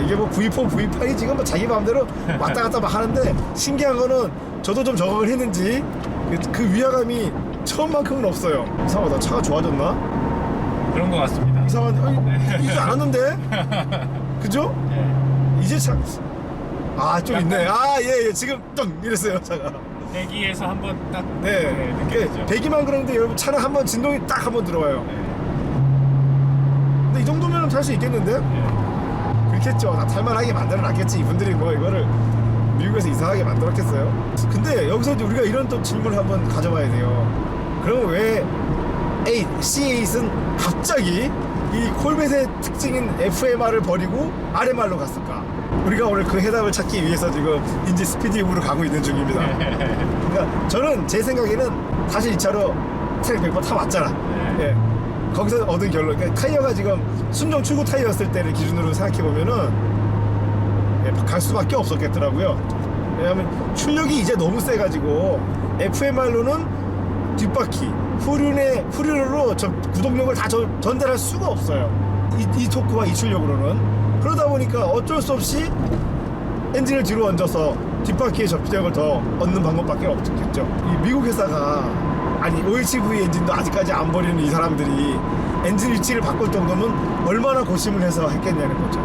이게 V4, V8이 지금 자기 마음대로 왔다 갔다 막 하는데 신기한 거는 저도 좀 적응을 했는지 그 위화감이 처음만큼은 없어요. 이상하다. 차가 좋아졌나? 그런 것 같습니다. 이상한 이게 안 왔는데? 그죠? 네. 이제 참 좀 있네. 예 지금 딱 이랬어요 차가. 배기에서 한번 딱 네. 느껴지죠. 배기만 그러는데 여러분 차는 한번 진동이 딱 한번 들어와요. 네. 근데 이 정도면 탈 수 있겠는데? 네. 그렇겠죠. 나 탈만하게 만들어 놨겠지. 이분들이 이거를 미국에서 이상하게 만들었겠어요. 근데 여기서 이제 우리가 이런 또 질문을 한번 가져봐야 돼요. 그럼 왜 C8은 갑자기 이 콜벳의 특징인 FMR을 버리고 RMR로 갔을까? 우리가 오늘 그 해답을 찾기 위해서 지금 인지 스피디움으로 가고 있는 중입니다. 그러니까 저는 제 생각에는 사실 이 차로 트랙 100번 타봤잖아. 예. 거기서 얻은 결론, 그러니까 타이어가 지금 순정 출고 타이어였을 때를 기준으로 생각해보면은 갈 수밖에 없었겠더라고요. 왜냐하면 출력이 이제 너무 세가지고 FMR로는 뒷바퀴, 후륜으로 구동력을 다 전달할 수가 없어요. 이 토크와 이 출력으로는. 그러다 보니까 어쩔 수 없이 엔진을 뒤로 얹어서 뒷바퀴의 접지력을 더 얻는 방법밖에 없겠죠. 이 미국 회사가 OHV 엔진도 아직까지 안 버리는 이 사람들이 엔진 위치를 바꿀 정도면 얼마나 고심을 해서 했겠냐는 거죠.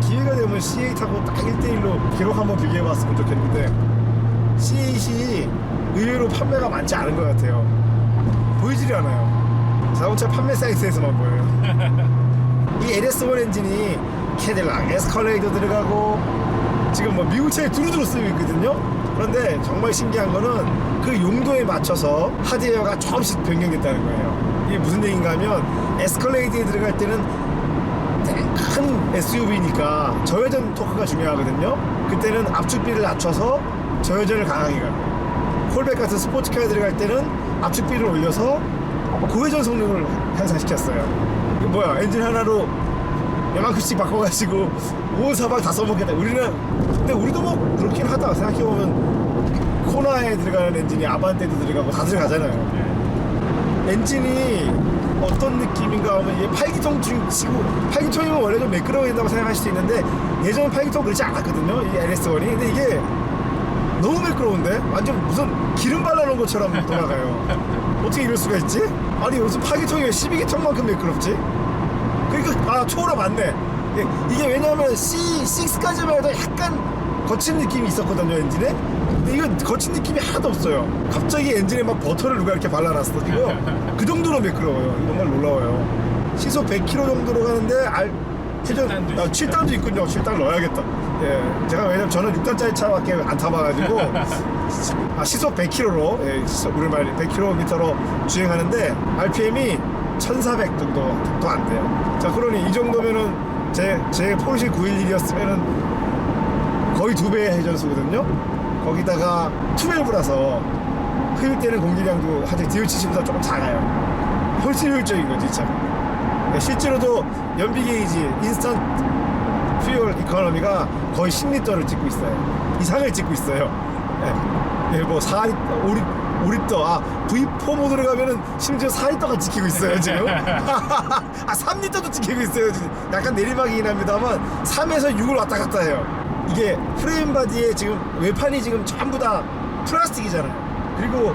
기회가 되면 C8하고 딱 1대1로 기록 한번 비교해봤으면 좋겠는데 C8이 의외로 판매가 많지 않은 것 같아요. 보이질 않아요. 자동차 판매 사이트에서만 보여요. 이 LS1 엔진이 캐딜락, 에스컬레이더 들어가고 지금 미국 차에 두루두루 쓰고 있거든요. 그런데 정말 신기한 거는 그 용도에 맞춰서 하드웨어가 조금씩 변경됐다는 거예요. 이게 무슨 얘기인가 하면 에스컬레이드에 들어갈 때는 큰 SUV니까 저회전 토크가 중요하거든요. 그때는 압축비를 낮춰서 저회전을 강하게 가고, 콜백 같은 스포츠카에 들어갈 때는 압축비를 올려서 고회전 성능을 향상시켰어요. 이거 뭐야, 엔진 하나로 요만큼씩 바꿔가지고 온 사방 다 써먹겠다. 근데 우리도 그렇긴 하다. 생각해보면 코나에 들어가는 엔진이 아반떼도 들어가고 다 들어가잖아요. 엔진이 어떤 느낌인가 하면 이게 8기통 치고 8기통이면 원래 좀 매끄러워야 된다고 생각할 수도 있는데 예전에 8기통 그렇지 않았거든요. 이 LS1이. 근데 이게 너무 매끄러운데? 완전 무슨 기름 발라놓은 것처럼 돌아가요. 어떻게 이럴 수가 있지? 아니 무슨 8기통이 왜 12기통만큼 매끄럽지? 그러니까 초월화 맞네. 이게 왜냐면 C6까지만 해도 약간 거친 느낌이 있었거든요, 엔진에. 근데 이건 거친 느낌이 하나도 없어요. 갑자기 엔진에 막 버터를 누가 이렇게 발라놨어. 이거 그 정도로 매끄러워요. 정말 놀라워요. 시속 100km 정도로 가는데 회전 7단도 있군요. 7단 넣어야겠다. 예, 제가 왜냐면 저는 6단짜리 차밖에 안 타봐가지고 시속 100km로 우리말 100km로 주행하는데 RPM이 1400 정도도 안 돼요. 자, 그러니 이 정도면은 제 포르쉐 911이었으면은 거의 2배의 회전수거든요. 거기다가 12라서 흡입되는 공기량도 사실 DO70보다 조금 작아요. 훨씬 효율적인 거지, 참. 네, 실제로도 연비 게이지 인스턴트 퓨얼 이코노미가 거의 10리터를 찍고 있어요. 이상을 찍고 있어요. 네, 뭐 4리터, 5리터, V4 모드로 가면은 심지어 4리터가 찍히고 있어요, 지금. 3리터도 찍히고 있어요. 지금. 약간 내리막이긴 합니다만 3에서 6을 왔다 갔다 해요. 이게 프레임 바디에 지금 외판이 지금 전부 다 플라스틱이잖아요. 그리고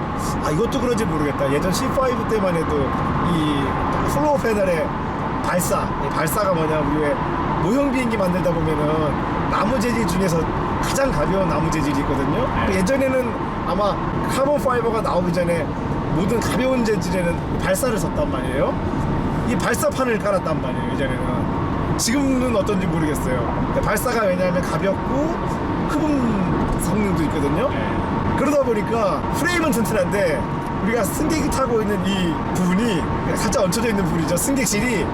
이것도 그런지 모르겠다. 예전 C5 때만 해도 이 플로어 패널의 발사가 뭐냐, 우리 왜 모형 비행기 만들다 보면은 나무 재질 중에서 가장 가벼운 나무 재질이 있거든요. 예전에는 아마 카본 파이버가 나오기 전에 모든 가벼운 재질에는 발사를 썼단 말이에요. 이 발사판을 깔았단 말이에요, 예전에는. 지금은 어떤지 모르겠어요. 발사가 왜냐하면 가볍고 흡음 성능도 있거든요. 그러다 보니까 프레임은 튼튼한데 우리가 승객이 타고 있는 이 부분이 살짝 얹혀져 있는 부분이죠. 승객실이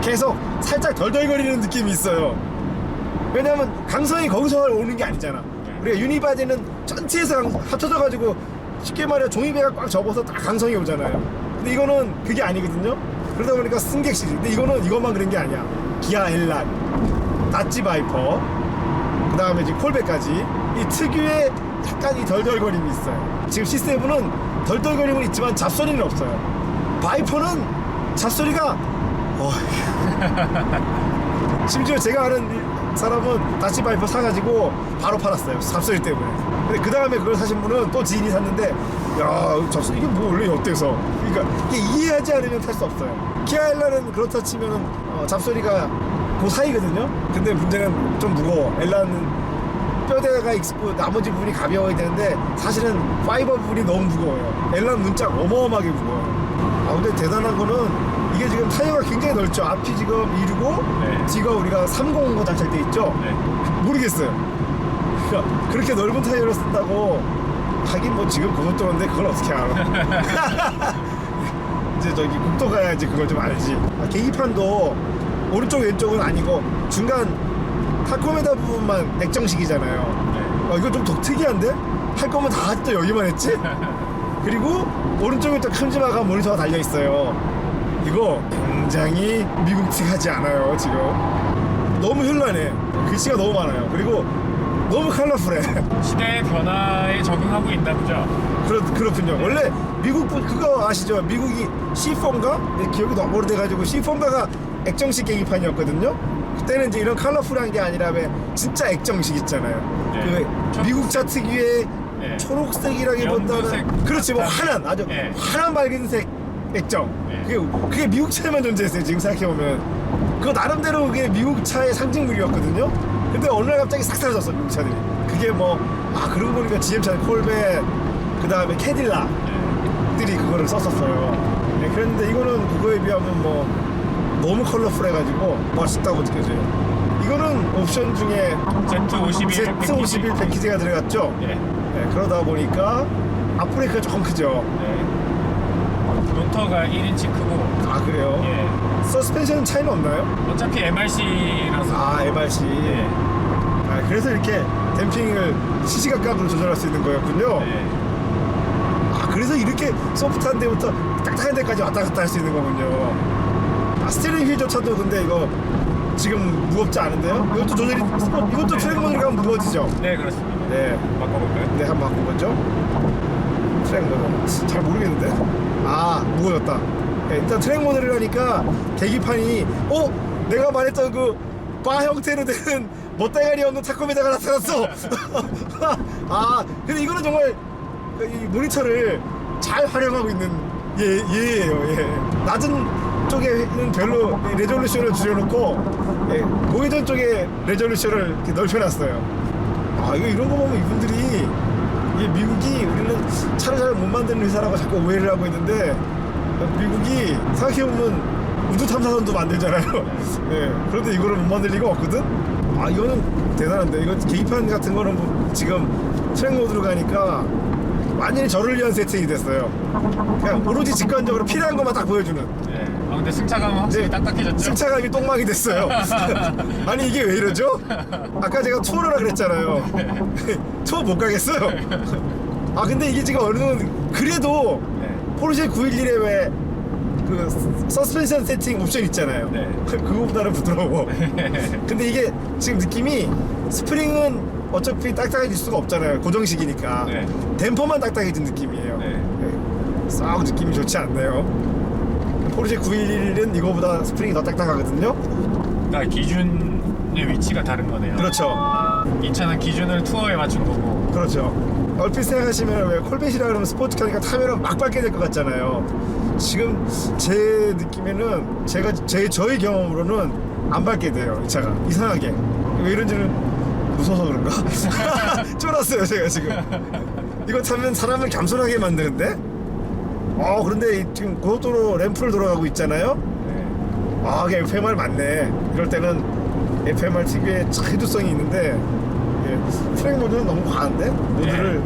계속 살짝 덜덜거리는 느낌이 있어요. 왜냐하면 강성이 거기서 오는 게 아니잖아. 우리가 유니바디는 전체에서 합쳐져가지고 쉽게 말해 종이배가 꽉 접어서 딱 강성이 오잖아요. 근데 이거는 그게 아니거든요. 그러다 보니까 승객실이. 근데 이거는 이것만 그런 게 아니야. 기아 엘란, 다치 바이퍼, 그 다음에 지금 콜백까지 이 특유의 약간 이 덜덜거림이 있어요. 지금 C7은 덜덜거림은 있지만 잡소리는 없어요. 바이퍼는 잡소리가 심지어 제가 아는 사람은 다치 바이퍼 사가지고 바로 팔았어요. 잡소리 때문에. 근데 그 다음에 그걸 사신 분은 또 지인이 샀는데, 야, 잡소리 이게 뭐 원래 어때서? 그러니까 이게 이해하지 않으면 탈 수 없어요. 기아 엘란은 그렇다 치면은 잡소리가 그 사이거든요. 근데 문제는 좀 무거워. 엘란은 뼈대가 있고 나머지 부분이 가벼워야 되는데 사실은 파이버 부분이 너무 무거워요. 엘란 문짝 어마어마하게 무거워요. 근데 대단한 거는 이게 지금 타이어가 굉장히 넓죠. 앞이 지금 265, 뒤가 우리가 305 장착돼 있죠. 모르겠어요. 그러니까 그렇게 넓은 타이어를 쓴다고 하긴 뭐 지금 고속도로인데 그걸 어떻게 알아? 이제 저기 국도 가야지 그걸 좀 알지. 계기판도 오른쪽 왼쪽은 아니고 중간 타코메다 부분만 액정식이잖아요. 이거 좀 특이한데? 할 거면 다 또 여기만 했지? 그리고 오른쪽에 또 큼지막한 모니터가 달려있어요. 이거 굉장히 미국틱하지 않아요, 지금. 너무 현란해. 글씨가 너무 많아요. 그리고 너무 컬러풀해. 시대의 변화에 적응하고 있나 보죠. 그렇군요. 원래 미국 그거 아시죠? 미국이 C4인가? 기억이 너무 오래돼가지고 C4인가가 액정식 계기판이었거든요. 그때는 이제 이런 컬러풀한 게 아니라 왜 진짜 액정식 있잖아요. 그 미국차 특유의 초록색이라기보다는 그렇지, 뭐 환한, 아주 환한 밝은색 액정. 그게 미국 차에만 존재했어요. 지금 생각해보면 그거 나름대로 그게 미국 차의 상징물이었거든요. 근데 어느 날 갑자기 싹 사라졌어, 미국 차들이. 그게 뭐 그러고 보니까 GM차 콜벳, 그 다음에 캐딜락들이 그거를 썼었어요. 그런데 이거는 그거에 비하면 뭐 너무 컬러풀해가지고 멋있다고 느껴져요. 이거는 옵션 중에 Z51 패키지가 들어갔죠. 그러다 보니까 앞브레이크가 조금 크죠. 로터가 1인치 크고. 그래요? 서스펜션 차이는 없나요? 어차피 MRC라서. MRC. 그래서 이렇게 댐핑을 시시각각으로 조절할 수 있는 거였군요. 그래서 이렇게 소프트한 데부터 딱딱한 데까지 왔다 갔다 할 수 있는 거군요. 스티어링 휠조차도 근데 이거 지금 무겁지 않은데요? 이것도 조절이, 이것도 트랙 모드로 가면 무거워지죠? 네, 그렇습니다. 네. 바꿔볼까요? 네, 한번 바꿔보죠. 트랙 모드. 잘 모르겠는데? 무거워졌다. 일단 트랙 모드를 하니까 계기판이, 내가 말했던 그 바 형태로 된 멋대가리 없는 타코메다가 나타났어. 근데 이거는 정말 이 모니터를 잘 활용하고 있는 얘예요. 낮은 쪽에는 별로 레졸루션을 줄여놓고 고회전 쪽에 레졸루션을 이렇게 넓혀놨어요. 이런 거 보면 이분들이 미국이 우리는 차를 잘 못 만드는 회사라고 자꾸 오해를 하고 있는데 미국이 생각해보면 우주 탐사선도 만들잖아요. 그런데 이거를 못 만들 리가 없거든. 이거는 대단한데. 이거 계기판 같은 거는 지금 트랙 모드로 가니까 완전히 저를 위한 세팅이 됐어요. 그냥 오로지 직관적으로 필요한 것만 딱 보여주는. 네. 아 근데 승차감은 확실히 네. 딱딱해졌죠? 승차감이 똥망이 됐어요. 아니 이게 왜 이러죠? 아까 제가 투어를 하라 그랬잖아요. 투어 못 가겠어요. 아 근데 이게 지금 어느 정도 그래도 네. 포르쉐 911에 왜 그 서스펜션 세팅 옵션 있잖아요. 네. 그거보다는 부드러워. 근데 이게 지금 느낌이 스프링은 어차피 딱딱해질 수가 없잖아요. 고정식이니까. 네. 댐퍼만 딱딱해진 느낌이에요. 네. 네. 싹 느낌이 좋지 않네요. 포르쉐 911은 이거보다 스프링이 더 딱딱하거든요. 그러니까 기준의 위치가 다른 거네요. 그렇죠. 이 차는 기준을 투어에 맞춘 거고. 그렇죠. 얼핏 생각하시면 왜 콜벳이라 그러면 스포츠카니까 타면은 막 밟게 될 것 같잖아요. 지금 제 느낌에는 저의 경험으로는 안 밟게 돼요. 이 차가 이상하게. 왜 이런지는 무서워서 그런가? 쫄았어요 제가 지금. 이거 타면 사람을 겸손하게 만드는데. 그런데 지금 고속도로 램프를 돌아가고 있잖아요. 네. 이게 FMR 맞네. 이럴 때는 FMR 특유의 해두성이 있는데 트랙 모드는 너무 과한데? 모드를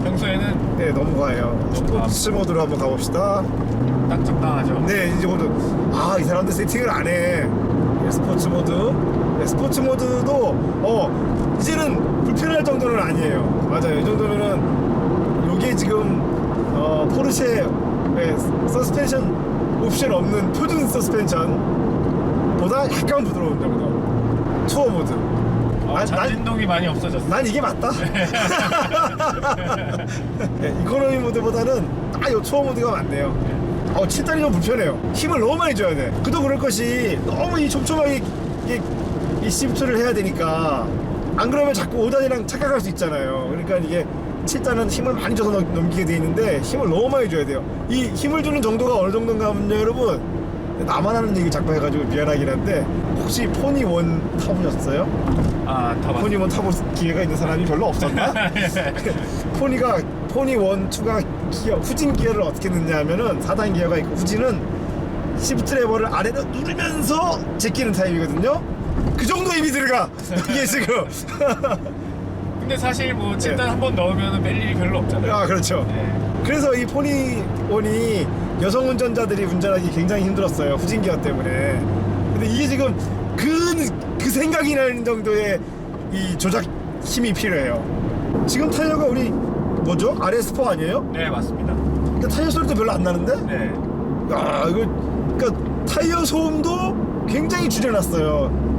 평소에는 너무 과해요. 스포츠 모드로 한번 가봅시다. 딱 적당하죠. 네, 이제 모드. 이 사람들 세팅을 안 해. 스포츠 모드. 스포츠 모드도 이제는 불편할 정도는 아니에요. 맞아요. 이 정도면은 요게 지금 포르쉐 서스펜션 옵션 없는 표준 서스펜션보다 약간 부드러운 정도. 투어 모드. 잔진동이 많이 없어졌어. 난 이게 맞다. 이코노미 모드보다는 요 투어 모드가 맞네요. 칠다리 좀 불편해요. 힘을 너무 많이 줘야 돼. 그도 그럴 것이 너무 이 촘촘하게 이 시프트를 해야 되니까 안 그러면 자꾸 5단이랑 착각할 수 있잖아요. 그러니까 이게 7단은 힘을 많이 줘서 넘기게 돼 있는데 힘을 너무 많이 줘야 돼요. 이 힘을 주는 정도가 어느 정도인가 하면요 여러분, 나만 하는 얘기 자꾸 해가지고 미안하긴 한데 혹시 포니 원 타보셨어요? 타봤어요. 포니 원 타볼 기회가 있는 사람이 별로 없었나? 포니 원, 2가 기어, 후진 기어를 어떻게 넣냐 하면은 4단 기어가 있고 후진은 시프트 레버를 아래로 누르면서 제끼는 타입이거든요. 그 정도 힘이 들어가. 이게 지금. 근데 사실 뭐 7단 한번 넣으면 뺄 일이 별로 없잖아요. 그렇죠. 네. 그래서 이 포니 원이 여성 운전자들이 운전하기 굉장히 힘들었어요. 후진 기어 때문에. 근데 이게 지금 그 생각이 나는 정도의 이 조작 힘이 필요해요. 지금 타이어가 우리 뭐죠? RS4 아니에요? 네, 맞습니다. 근데 타이어 소리도 별로 안 나는데? 네. 야, 그러니까 타이어 소음도 굉장히 줄여놨어요.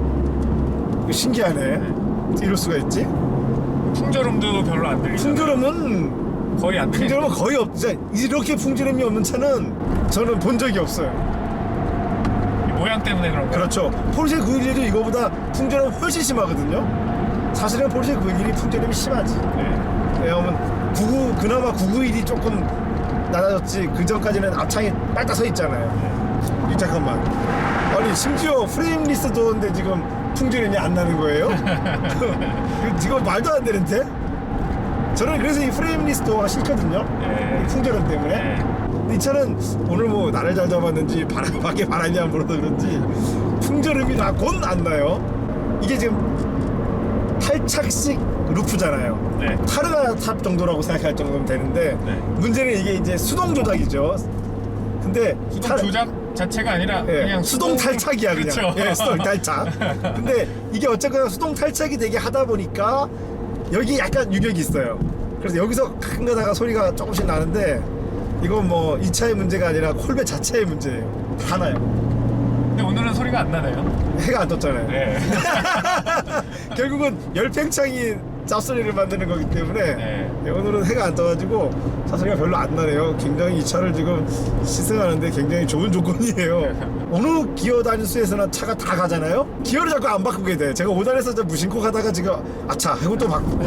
이거 신기하네. 이럴 수가 있지? 풍절음도 별로 안 들리죠. 풍절음은 거의 안 들리죠. 풍절음은 거의 없죠. 이렇게 풍절음이 없는 차는 저는 본 적이 없어요. 모양 때문에 그런 거예요. 그렇죠. 포르쉐 911도 이거보다 풍절음 훨씬 심하거든요. 사실은 포르쉐 911이 풍절음이 심하지. 네. 왜냐면 그나마 991이 조금 낮아졌지. 그 전까지는 앞창이 빨딱 서 있잖아요. 잠깐만. 아니 심지어 프레임 리스트 도는데 지금 풍절음이 안 나는 거예요? 이거 말도 안 되는데? 저는 그래서 이 프레임 리스트가 싫거든요. 네. 이 풍절음 때문에. 네. 근데 이 차는 오늘 뭐 날을 잘 잡았는지 밖에 바람이 안 불어서 그런지 풍절음이 곧 안 나요. 이게 지금 8착식 루프잖아요. 네. 타르가 탑 정도라고 생각할 정도면 되는데 네. 문제는 이게 이제 수동 조작이죠. 근데 수동 조작 자체가 아니라 예, 그냥 수동 탈착이야 그냥. 그렇죠. 예, 수동 탈착. 근데 이게 어쨌거나 수동 탈착이 되게 하다 보니까 여기 약간 유격이 있어요. 그래서 여기서 가끔 가다가 소리가 조금씩 나는데 이건 뭐 이 차의 문제가 아니라 콜벳 자체의 문제예요. 다 나요. 근데 오늘은 소리가 안 나네요. 해가 안 떴잖아요. 네. 결국은 열팽창이 짭소리를 만드는 거기 때문에 네. 오늘은 해가 안 떠가지고 차소리가 별로 안 나네요. 굉장히 이 차를 지금 시승하는데 굉장히 좋은 조건이에요. 어느 기어 단수에서나 차가 다 가잖아요. 기어를 자꾸 안 바꾸게 돼. 제가 5단에서 무심코 가다가 지금 아차 하고 또 바꾸고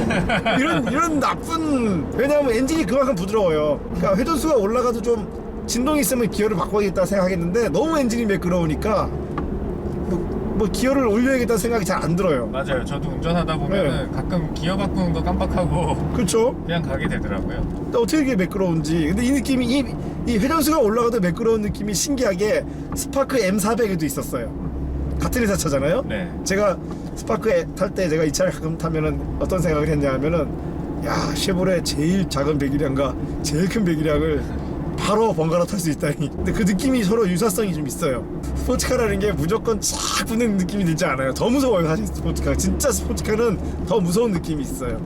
이런 나쁜. 왜냐하면 엔진이 그만큼 부드러워요. 그러니까 회전수가 올라가도 좀 진동이 있으면 기어를 바꿔야겠다 생각했는데 너무 엔진이 매끄러우니까 뭐 기어를 올려야겠다는 생각이 잘 안 들어요. 맞아요. 저도 운전하다 보면 가끔 기어 바꾸는 거 깜빡하고 그렇죠. 그냥 가게 되더라고요. 근데 어떻게 이게 매끄러운지. 근데 이 느낌이 이 회전수가 올라가도 매끄러운 느낌이 신기하게 스파크 M400에도 있었어요. 같은 회사 차잖아요. 네. 제가 스파크 탈 때 제가 이 차를 가끔 타면은 어떤 생각을 했냐 하면은 야, 쉐보레 제일 작은 배기량과 제일 큰 배기량을 바로 번갈아 탈 수 있다니. 근데 그 느낌이 서로 유사성이 좀 있어요. 스포츠카라는 게 무조건 쫙 붙는 느낌이 들지 않아요. 더 무서워요, 사실 스포츠카. 진짜 스포츠카는 더 무서운 느낌이 있어요.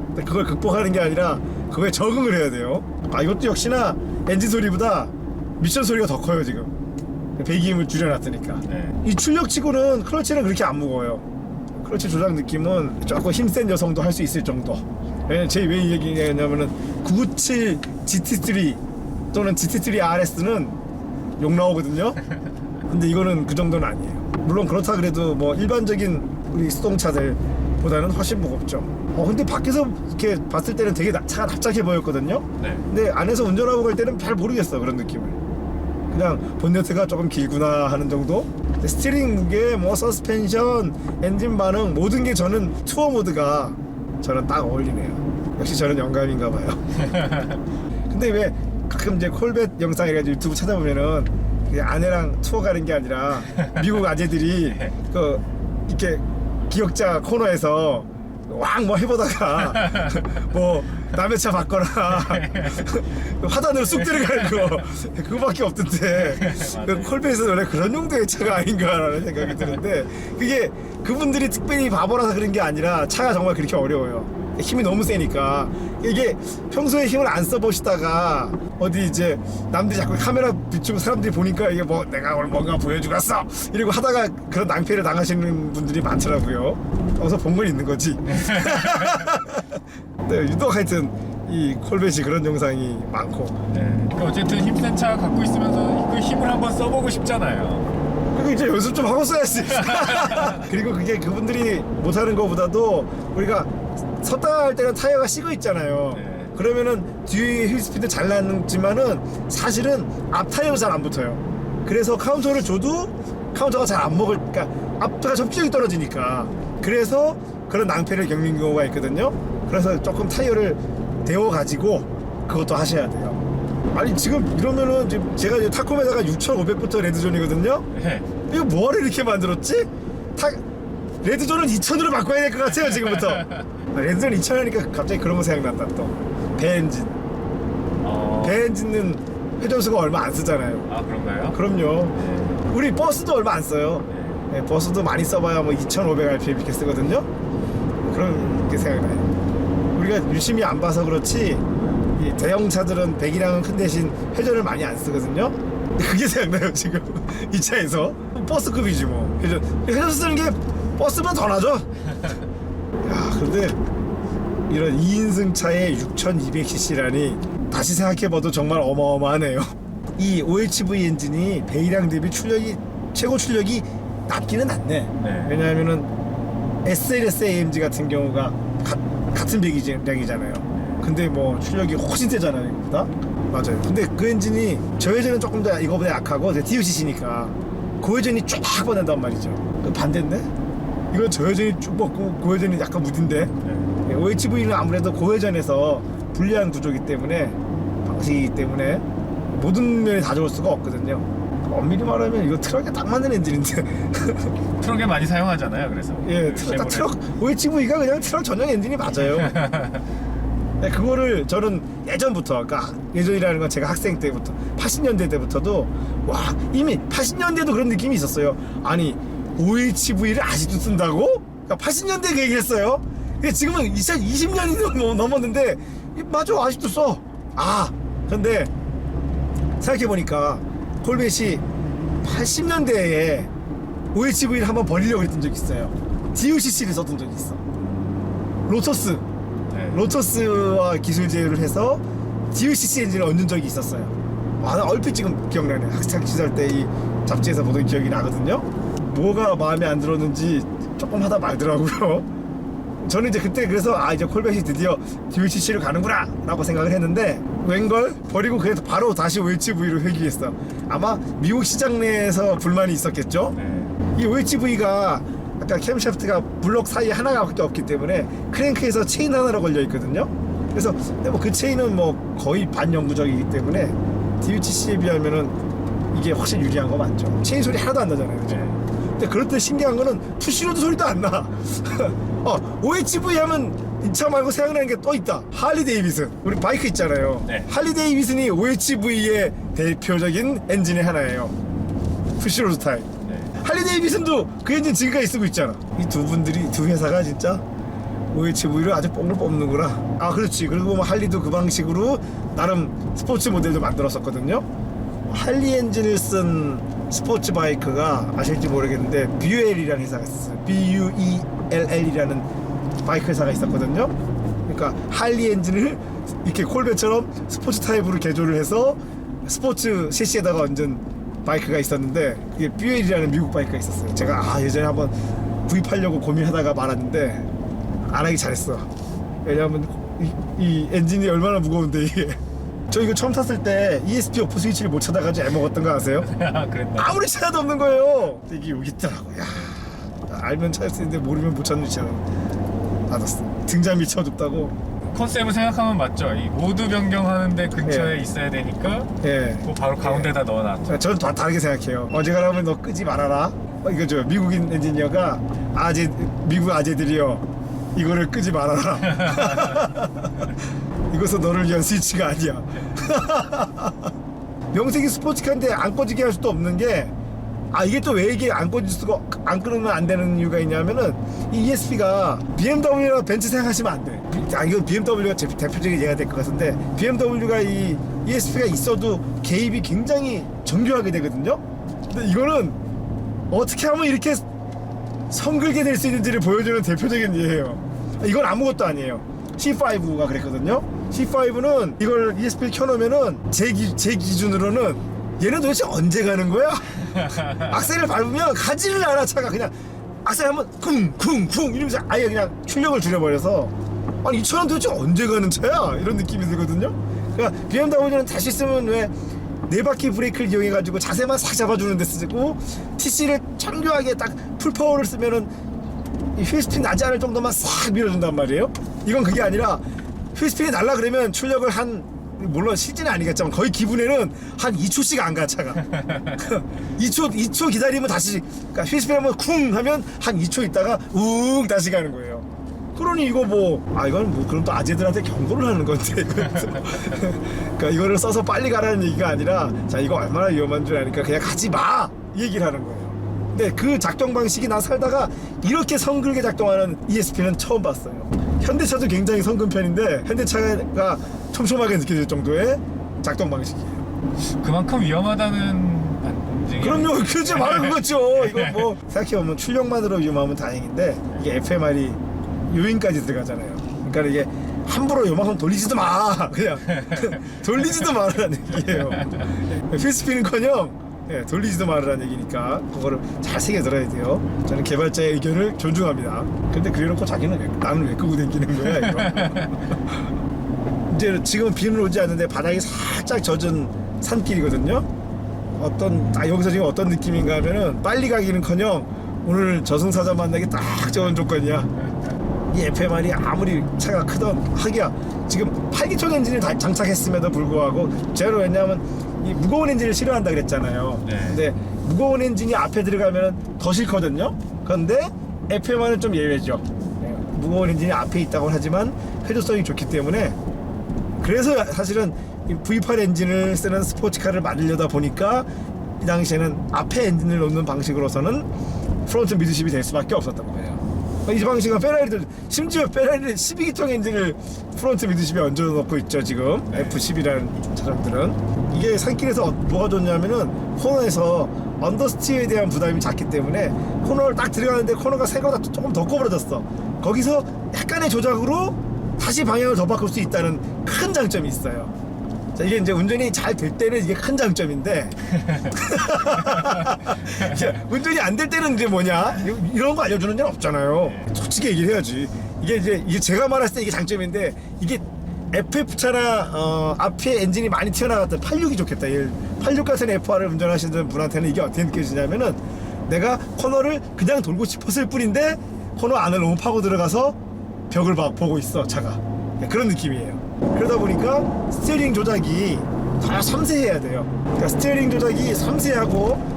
근데 그걸 극복하는 게 아니라 그거에 적응을 해야 돼요. 아, 이것도 역시나 엔진 소리보다 미션 소리가 더 커요, 지금. 배기음을 줄여놨으니까. 네. 이 출력치고는 클러치는 그렇게 안 무거워요. 클러치 조작 느낌은 조금 힘센 여성도 할 수 있을 정도. 왜냐면 제 왜 이 얘기냐면은 997 GT3 또는 GT3 RS는 욕 나오거든요. 근데 이거는 그 정도는 아니에요. 물론 그렇다 그래도 뭐 일반적인 우리 수동차들보다는 훨씬 무겁죠. 근데 밖에서 이렇게 봤을 때는 되게 차가 납작해 보였거든요. 네. 근데 안에서 운전하고 갈 때는 잘 모르겠어, 그런 느낌을. 그냥 본네트가 조금 길구나 하는 정도. 근데 스티어링 무게, 뭐 서스펜션, 엔진 반응 모든 게 저는 투어 모드가 저는 딱 어울리네요. 역시 저는 영감인가 봐요. 근데 왜 가끔 이제 콜벳 영상 해가지고 유튜브 찾아보면은 그냥 아내랑 투어 가는 게 아니라 미국 아재들이 그 이렇게 기역자 코너에서 왕 뭐 해보다가 뭐 남의 차 받거나 화단으로 쑥 들어가는 거 그거밖에 없던데 그 콜베에서 원래 그런 용도의 차가 아닌가라는 생각이 드는데 그게 그분들이 특별히 바보라서 그런 게 아니라 차가 정말 그렇게 어려워요. 힘이 너무 세니까 이게 평소에 힘을 안 써보시다가 어디 이제 남들이 자꾸 카메라 비추고 사람들이 보니까 이게 뭐 내가 오늘 뭔가 보여주고 왔어 이러고 하다가 그런 낭패를 당하시는 분들이 많더라고요. 어서 본 건 있는 거지. 네, 유독 하여튼 이 콜벳이 그런 영상이 많고. 네. 그러니까 어쨌든 힘센 차 갖고 있으면서 그 힘을 한번 써보고 싶잖아요. 그리고 이제 연습 좀 하고 써야지. 그리고 그게 그분들이 못하는 것보다도 우리가 섰다 할 때는 타이어가 식어 있잖아요. 네. 그러면은 뒤에 힐 스피드 잘 나지만은 사실은 앞 타이어가 잘 안 붙어요. 그래서 카운터를 줘도 카운터가 잘 안 먹을, 그러니까 앞차가 접촉이 떨어지니까. 그래서 그런 낭패를 겪는 경우가 있거든요. 그래서 조금 타이어를 데워 가지고 그것도 하셔야 돼요. 아니 지금 이러면은 지금 제가 이제 타콤에다가 6,500부터 레드존이거든요. 네. 이거 뭐하러 이렇게 만들었지? 레드존은 2000으로 바꿔야 될 것 같아요 지금부터. 레드존 2000 하니까 갑자기 그런 거 생각난다 또. 배엔진. 배엔진은 회전수가 얼마 안 쓰잖아요. 아, 그런가요? 그럼요. 네. 우리 버스도 얼마 안 써요. 네. 네, 버스도 많이 써봐야 뭐 2500 RPM 이렇게 쓰거든요. 그런 게 생각나요. 우리가 유심히 안 봐서 그렇지 이 대형차들은 배기량은 큰 대신 회전을 많이 안 쓰거든요. 그게 생각나요 지금 이 차에서. 버스급이지 뭐. 회전 쓰는 게 버스보다 더 나죠. 야, 근데 이런 2인승 차에 6200cc라니 다시 생각해봐도 정말 어마어마하네요. 이 OHV 엔진이 배기량 대비 최고 출력이 낮기는 낮네. 네. 왜냐하면은 SLS AMG 같은 경우가 같은 배기량이잖아요. 근데 뭐 출력이 훨씬 세잖아요, 이거보다. 맞아요. 근데 그 엔진이 저회전은 조금 더 이거보다 약하고 DOCC니까 고회전이 쫙 뻗는단 말이죠. 그 반대인데? 이건 저회전이 쭉 뻗고 고회전이 약간 무딘데. 네. OHV는 아무래도 고회전에서 불리한 구조이기 때문에 방식이기 때문에 모든 면이 다 좋을 수가 없거든요. 엄밀히 말하면 이거 트럭에 딱 맞는 엔진인데. 트럭에 많이 사용하잖아요. 그래서 예, 쉐보레. 트럭 OHV가 그냥 트럭 전용 엔진이 맞아요. 네, 그거를 저는 예전부터, 그러니까 예전이라는 건 제가 학생 때부터 80년대 때부터도 와 이미 80년대도 그런 느낌이 있었어요. 아니 OHV를 아직도 쓴다고? 그러니까 80년대 그 얘기했어요. 근데 지금은 2020년이 넘었는데 맞아 아직도 써. 아 근데 생각해보니까 콜벳이 80년대에 OHV를 한번 버리려고 했던 적이 있어요. DOCC를 썼던 적이 있어. 로터스 네. 로터스와 기술 제휴를 해서 DOCC 엔진을 얹은 적이 있었어요. 와, 나 얼핏 지금 기억나네. 학창 시절 때 이 잡지에서 보던 기억이 나거든요. 뭐가 마음에 안 들었는지 조금 하다 말더라고요. 저는 이제 그때 그래서 이제 콜벳이 드디어 DOCC로 가는구나 라고 생각을 했는데 웬걸 버리고 그래서 바로 다시 OHV로 회귀했어. 아마 미국 시장 내에서 불만이 있었겠죠. 네. 이 OHV가 아까 캠샤프트가 블록 사이에 하나밖에 없기 때문에 크랭크에서 체인 하나로 걸려 있거든요. 그래서 근데 뭐 그 체인은 뭐 거의 반영구적이기 때문에 DOCC에 비하면은 이게 확실히 유리한 거 맞죠. 체인 소리 하나도 안 나잖아요, 그죠? 네. 근데 그럴 때 신기한 거는 푸시로드 소리도 안 나. OHV 하면 이 차 말고 생각나는 게 또 있다. 할리 데이비슨. 우리 바이크 있잖아요. 네. 할리 데이비슨이 OHV의 대표적인 엔진의 하나예요. 푸시로드 타입. 네. 할리 데이비슨도 그 엔진 지금까지 쓰고 있잖아. 이 두 분들이, 두 회사가 진짜 OHV를 아주 뽕을 뽑는구나. 아, 그렇지. 그리고 뭐 할리도 그 방식으로 나름 스포츠 모델도 만들었었거든요. 할리 엔진을 쓴 스포츠 바이크가 아실지 모르겠는데 뷰엘이라는 회사가 있었어요. BUELL이라는 바이크 회사가 있었거든요. 그러니까 할리 엔진을 이렇게 콜베처럼 스포츠 타입으로 개조를 해서 스포츠 CC에다가 얹은 바이크가 있었는데 그게 뷰엘이라는 미국 바이크가 있었어요. 제가 예전에 한번 구입하려고 고민하다가 말았는데 안 하기 잘했어. 왜냐하면 이 엔진이 얼마나 무거운데 이게. 저 이거 처음 탔을 때 ESP 오프 스위치를 못 찾아가지고 애먹었던 거 아세요? 그랬나? 아무리 찾아도 없는 거예요. 이게 여기 있더라고. 야, 알면 찾을 수 있는데 모르면 못 찾는 위치야. 받았어. 등잔미 쳐줬다고. 컨셉을 생각하면 맞죠. 이 모드 변경하는데 근처에 예. 있어야 되니까 예. 그 바로 가운데다 넣어놨죠. 저는 다 다르게 생각해요. 어지간하면 너 끄지 말아라. 이거죠. 미국인 엔지니어가 미국 아재들이요. 이거를 끄지 말아라. 이것은 너를 위한 스위치가 아니야. 명색이 스포츠카인데 안 꺼지게 할 수도 없는 게 이게 또 왜 이게 안 꺼질 수가 안 끊으면 안 되는 이유가 있냐면은 이 ESP가 BMW나 벤츠 생각하시면 안 돼. 이거 BMW가 대표적인 예가 될 것 같은데 BMW가 이 ESP가 있어도 개입이 굉장히 정교하게 되거든요. 근데 이거는 어떻게 하면 이렇게 성글게 될 수 있는지를 보여주는 대표적인 예예요. 이건 아무것도 아니에요. C5가 그랬거든요. C5는 이걸 ESP를 켜놓으면은 제 기준으로는 얘는 도대체 언제 가는 거야? 악셀을 밟으면 가지를 않아. 차가 그냥 악셀 하면 쿵쿵쿵 이러면서 아예 그냥 출력을 줄여버려서 이 차는 도대체 언제 가는 차야? 이런 느낌이 들거든요. 그러니까 BMW는 다시 쓰면 왜 네 바퀴 브레이크를 이용해가지고 자세만 싹 잡아주는 데 쓰고 TC를 정교하게 딱 풀파워를 쓰면은 휠스핀 나지 않을 정도만 싹 밀어준단 말이에요. 이건 그게 아니라 휠스핀이 날라 그러면 출력을 물론 실제는 아니겠지만 거의 기분에는 한 2초씩 안 가 차가. 2초 기다리면 다시, 그러니까 휠스핀 한번 쿵 하면 한 2초 있다가 웅 다시 가는 거예요. 그러니 이거 이건 그럼 또 아재들한테 경고를 하는 건데. 그러니까 이거를 써서 빨리 가라는 얘기가 아니라 자 이거 얼마나 위험한 줄 아니까 그냥 가지 마 이 얘기를 하는 거예요. 근데 그 작동 방식이 난 살다가 이렇게 성글게 작동하는 ESP는 처음 봤어요. 현대차도 굉장히 성근 편인데 현대차가 촘촘하게 느껴질 정도의 작동 방식이에요. 그만큼 위험하다는 움직임. 그럼요. 그렇죠. 바로 그거죠. 이거 생각해보면 출력만으로 위험하면 다행인데 이게 FMR이 요인까지 들어가잖아요. 그러니까 이게 함부로 요만큼 돌리지도 마. 그냥 돌리지도 말라는 얘기예요. 휠스핀은커녕 돌리지도 말라는 얘기니까 그거를 잘 새겨 들어야 돼요. 저는 개발자의 의견을 존중합니다. 근데 그래놓고 자기는 나는 왜 끄고 다니는 거야 이거. 이제 지금은 비는 오지 않는데 바닥이 살짝 젖은 산길이거든요. 여기서 지금 어떤 느낌인가 하면은 빨리 가기는커녕 오늘 저승사자 만나기 딱 좋은 조건이야. 이 FMR이 아무리 차가 크던 하기야 지금 8기통 엔진을 다 장착했음에도 불구하고 제가 왜냐하면 이 무거운 엔진을 싫어한다 그랬잖아요. 네. 근데 무거운 엔진이 앞에 들어가면 더 싫거든요. 그런데 FMR은 좀 예외죠. 무거운 엔진이 앞에 있다고 하지만 회전성이 좋기 때문에 그래서 사실은 이 V8 엔진을 쓰는 스포츠카를 만들려다 보니까 이 당시에는 앞에 엔진을 놓는 방식으로서는 프론트 미드십이 될 수밖에 없었던 거예요. 이 방식은 심지어 페라리는 12기통 엔진을 프론트 미드십에 얹어 놓고 있죠 지금. F10이라는 차량들은 이게 산길에서 뭐가 좋냐면은 코너에서 언더스티어에 대한 부담이 작기 때문에 코너를 딱 들어가는데 코너가 생각보다 조금 더 꼬부러졌어. 거기서 약간의 조작으로 다시 방향을 더 바꿀 수 있다는 큰 장점이 있어요. 자, 이게 이제 운전이 잘 될 때는 이게 큰 장점인데 운전이 안 될 때는 이제 뭐냐 이런 거 알려주는 데는 없잖아요. 솔직히 얘기를 해야지. 이게 제가 말했을 때 이게 장점인데 이게 FF차나 앞에 엔진이 많이 튀어나갔던 86이 좋겠다. 86 같은 FR을 운전하시는 분한테는 이게 어떻게 느껴지냐면은 내가 코너를 그냥 돌고 싶었을 뿐인데 코너 안을 너무 파고 들어가서 벽을 보고 있어 차가. 그런 느낌이에요. 그러다 보니까 스티어링 조작이 다 섬세해야 돼요. 그러니까 스티어링 조작이 섬세하고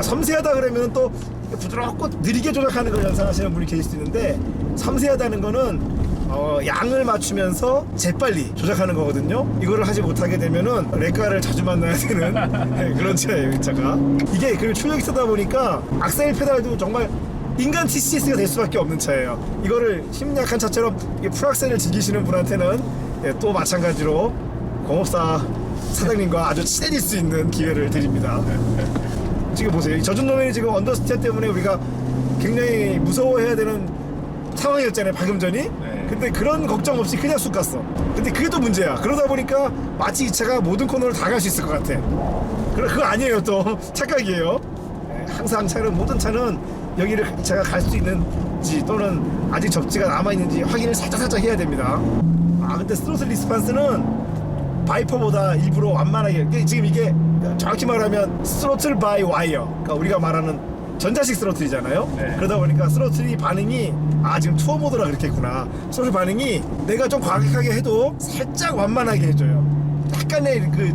섬세하다 그러면 또 부드럽고 느리게 조작하는 걸 연상하시는 분이 계실 수 있는데 섬세하다는 거는 양을 맞추면서 재빨리 조작하는 거거든요. 이거를 하지 못하게 되면은 렉가를 자주 만나야 되는 네, 그런 차예요, 이 차가. 이게 그리고 출력이 세다 보니까 악셀 페달도 정말 인간 TCS가 될 수밖에 없는 차예요. 이거를 힘 약한 차처럼 이게 풀악셀을 즐기시는 분한테는 예, 또 마찬가지로 공업사 사장님과 아주 친해질 수 있는 기회를 드립니다. 지금 보세요. 이 젖은 노면이 지금 언더스티어 때문에 우리가 굉장히 무서워해야 되는 상황이었잖아요, 방금 전이. 네. 근데 그런 걱정 없이 그냥 쑥 갔어. 근데 그게 또 문제야. 그러다 보니까 마치 이 차가 모든 코너를 다 갈 수 있을 것 같아. 그거 아니에요, 또. 착각이에요. 네, 항상 모든 차는 여기를 제가 갈 수 있는지 또는 아직 접지가 남아있는지 확인을 살짝 해야 됩니다. 근데 스로틀 리스판스는 바이퍼보다 일부러 완만하게, 지금 이게 정확히 말하면 스로틀 바이 와이어, 그러니까 우리가 말하는 전자식 스로틀이잖아요. 네. 그러다 보니까 스로틀이 반응이 지금 투어 모드라 그렇게 했구나. 스로틀 반응이 내가 좀 과격하게 해도 살짝 완만하게 해줘요. 약간의 그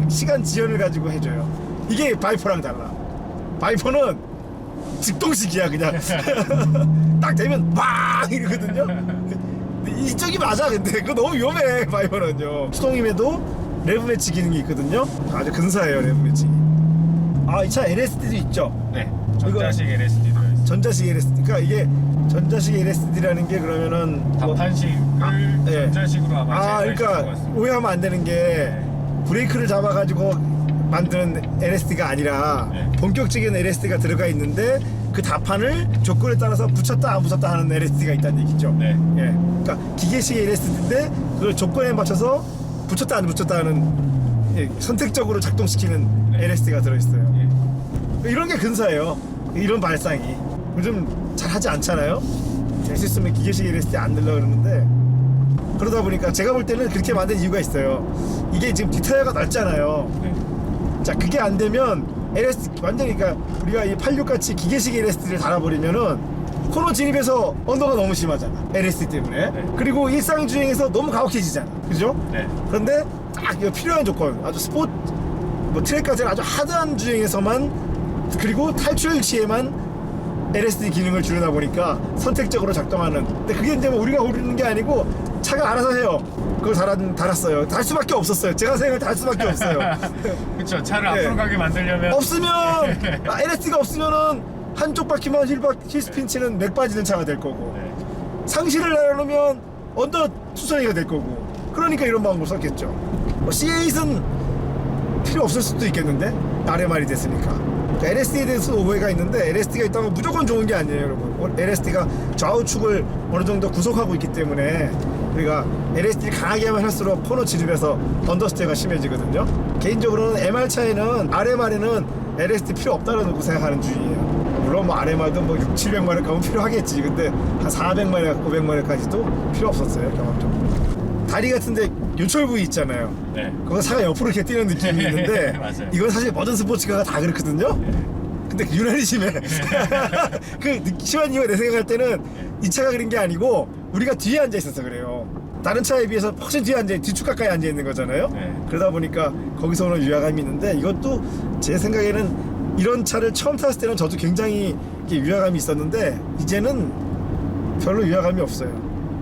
시간 지연을 가지고 해줘요. 이게 바이퍼랑 달라. 바이퍼는 직동식이야, 그냥. 딱 되면 막 이러거든요. 근데 이쪽이 맞아. 근데 그거 너무 위험해, 바이퍼는요. 수동임에도 레브 매치 기능이 있거든요. 아주 근사해요, 레브 매치. 이 차 LSD도 있죠. 네. 전자식 LSD 들어있어요. 전자식 LSD. 그러니까 이게 전자식 LSD라는 게 그러면은 단판식을 네. 전자식으로 아마 재현할 수 있을 것 그러니까 같습니다. 오해하면 안 되는 게 브레이크를 잡아가지고 만드는 LSD가 아니라 네. 본격적인 LSD가 들어가 있는데 그 답판을 조건에 따라서 붙였다 안 붙였다 하는 LSD가 있다는 얘기죠. 네. 예. 그러니까 기계식 LSD인데 그걸 조건에 맞춰서 붙였다 안 붙였다 하는 선택적으로 작동시키는 네. LSD가 들어있어요. 예. 이런 게 근사해요. 이런 발상이 요즘 잘 하지 않잖아요. 될 수 있으면 기계식 LSD 안 넣으려고 그러는데, 그러다 보니까 제가 볼 때는 그렇게 만든 이유가 있어요. 이게 지금 뒷타이어가 넓잖아요. 네. 자, 그게 안 되면 LSD 완전히, 그러니까 우리가 이 86같이 기계식 LSD를 달아버리면은 코너 진입에서 언더가 너무 심하잖아, LSD 때문에. 네. 그리고 일상 주행에서 너무 가혹해지잖아, 그죠? 네. 그런데 딱 이거 필요한 조건, 아주 스포츠 트랙 같은 아주 하드한 주행에서만, 그리고 탈출 시에만 LSD 기능을 줄여다 보니까 선택적으로 작동하는. 근데 그게 이제 뭐 우리가 고르는 게 아니고 차가 알아서 해요. 그걸 달았어요. 달 수밖에 없었어요. 제가 생각할 때 달 수밖에 없어요. 그렇죠. 차를 네. 앞으로 가게 만들려면 없으면 LSD가 없으면은 한쪽 바퀴만 힐스핀 치는 맥 빠지는 차가 될 거고, 네. 상시를 내려놓으면 언더 투선이가 될 거고. 그러니까 이런 방법을 썼겠죠. C8은 필요 없을 수도 있겠는데, RMR이 됐으니까. 그러니까 LSD에 대해서 오해가 있는데, LSD가 있다면 무조건 좋은 게 아니에요, 여러분. LSD가 좌우축을 어느 정도 구속하고 있기 때문에 우리가 LSD를 강하게 하면 할수록 코너 진입에서 언더스테어가 심해지거든요. 개인적으로는 MR차에는, RMR에는 LSD 필요 없다는 거 생각하는 주의예요. 물론 뭐 RMR도 뭐 600~700마력 가면 필요하겠지. 근데 한 400마력, 500마력까지도 필요 없었어요, 경험적으로. 다리 같은데 요철 부위 있잖아요. 네. 그거 차가 옆으로 이렇게 뛰는 느낌이 있는데 맞아요. 이건 사실 모든 스포츠카가 다 그렇거든요. 근데 유난히 심해. 그 심한 이유가 내 생각할 때는 이 차가 그런 게 아니고 우리가 뒤에 앉아 있어서 그래요. 다른 차에 비해서 훨씬 뒤에 뒤축 가까이 앉아 있는 거잖아요. 네. 그러다 보니까 거기서 오는 유화감이 있는데, 이것도 제 생각에는 이런 차를 처음 탔을 때는 저도 굉장히 이렇게 유화감이 있었는데 이제는 별로 유화감이 없어요.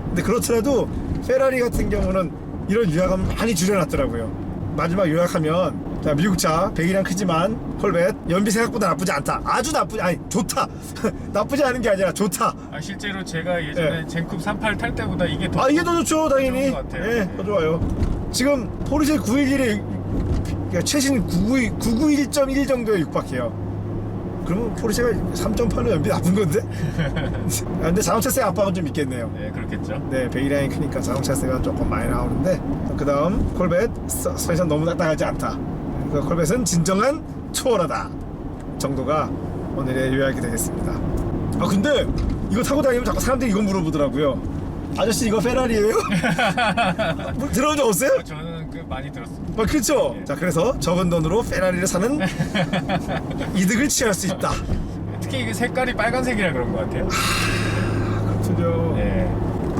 근데 그렇더라도 페라리 같은 경우는 이런 유화감을 많이 줄여놨더라고요. 마지막 요약하면, 자, 미국차 배기량 크지만 콜벳 연비 생각보다 나쁘지 않다. 아주 좋다. 나쁘지 않은 게 아니라 좋다. 실제로 제가 예전에 네. 젠쿱 38 탈 때보다 이게 더 이게 더 좋죠, 당연히. 좋은 것 같아요. 예, 더 좋아요. 지금 포르쉐 911이 최신 991.1 정도에 육박해요. 그러면 포르쉐가 3.8로 연비 나쁜 건데? 근데 자동차세 압박은 좀 있겠네요. 네, 그렇겠죠. 네, 배기량이 크니까 자동차세가 조금 많이 나오는데, 그 다음 콜벳 서스펜션 너무 딱딱하지 않다. 그 콜벳은 진정한 초월하다 정도가 오늘의 요약이 되겠습니다. 근데 이거 타고 다니면 자꾸 사람들이 이거 물어보더라고요. 아저씨 이거 페라리예요? 들어본 적 없어요? 저는 많이 들었습니다. 그렇죠. 예. 자, 그래서 적은 돈으로 페라리를 사는 이득을 취할 수 있다. 특히 이게 색깔이 빨간색이라 그런 것 같아요. 그렇군요. 네.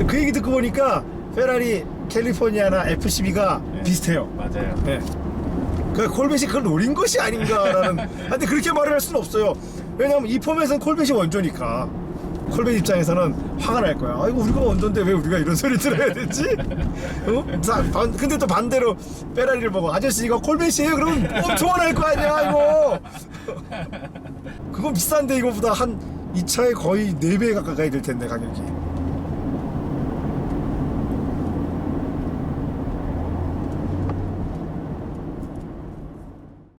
그 얘기 듣고 보니까 페라리 캘리포니아나 F12가 네. 비슷해요. 맞아요. 네. 그 콜벳이 그걸 노린 것이 아닌가라는. 근데 그렇게 말을 할 수는 없어요. 왜냐하면 이 폼에서는 콜벳이 원조니까. 콜벳 입장에서는 화가 날 거야. 아이고 우리가 원조인데 왜 우리가 이런 소리 들어야 되지? 어? 근데 또 반대로 페라리를 보고 아저씨 이거 콜벳이에요? 그러면 엄청 화날 거 아니야 이거. 그건 비싼데 이거보다 한 이 차에 거의 4배 가까이 될 텐데 가격이.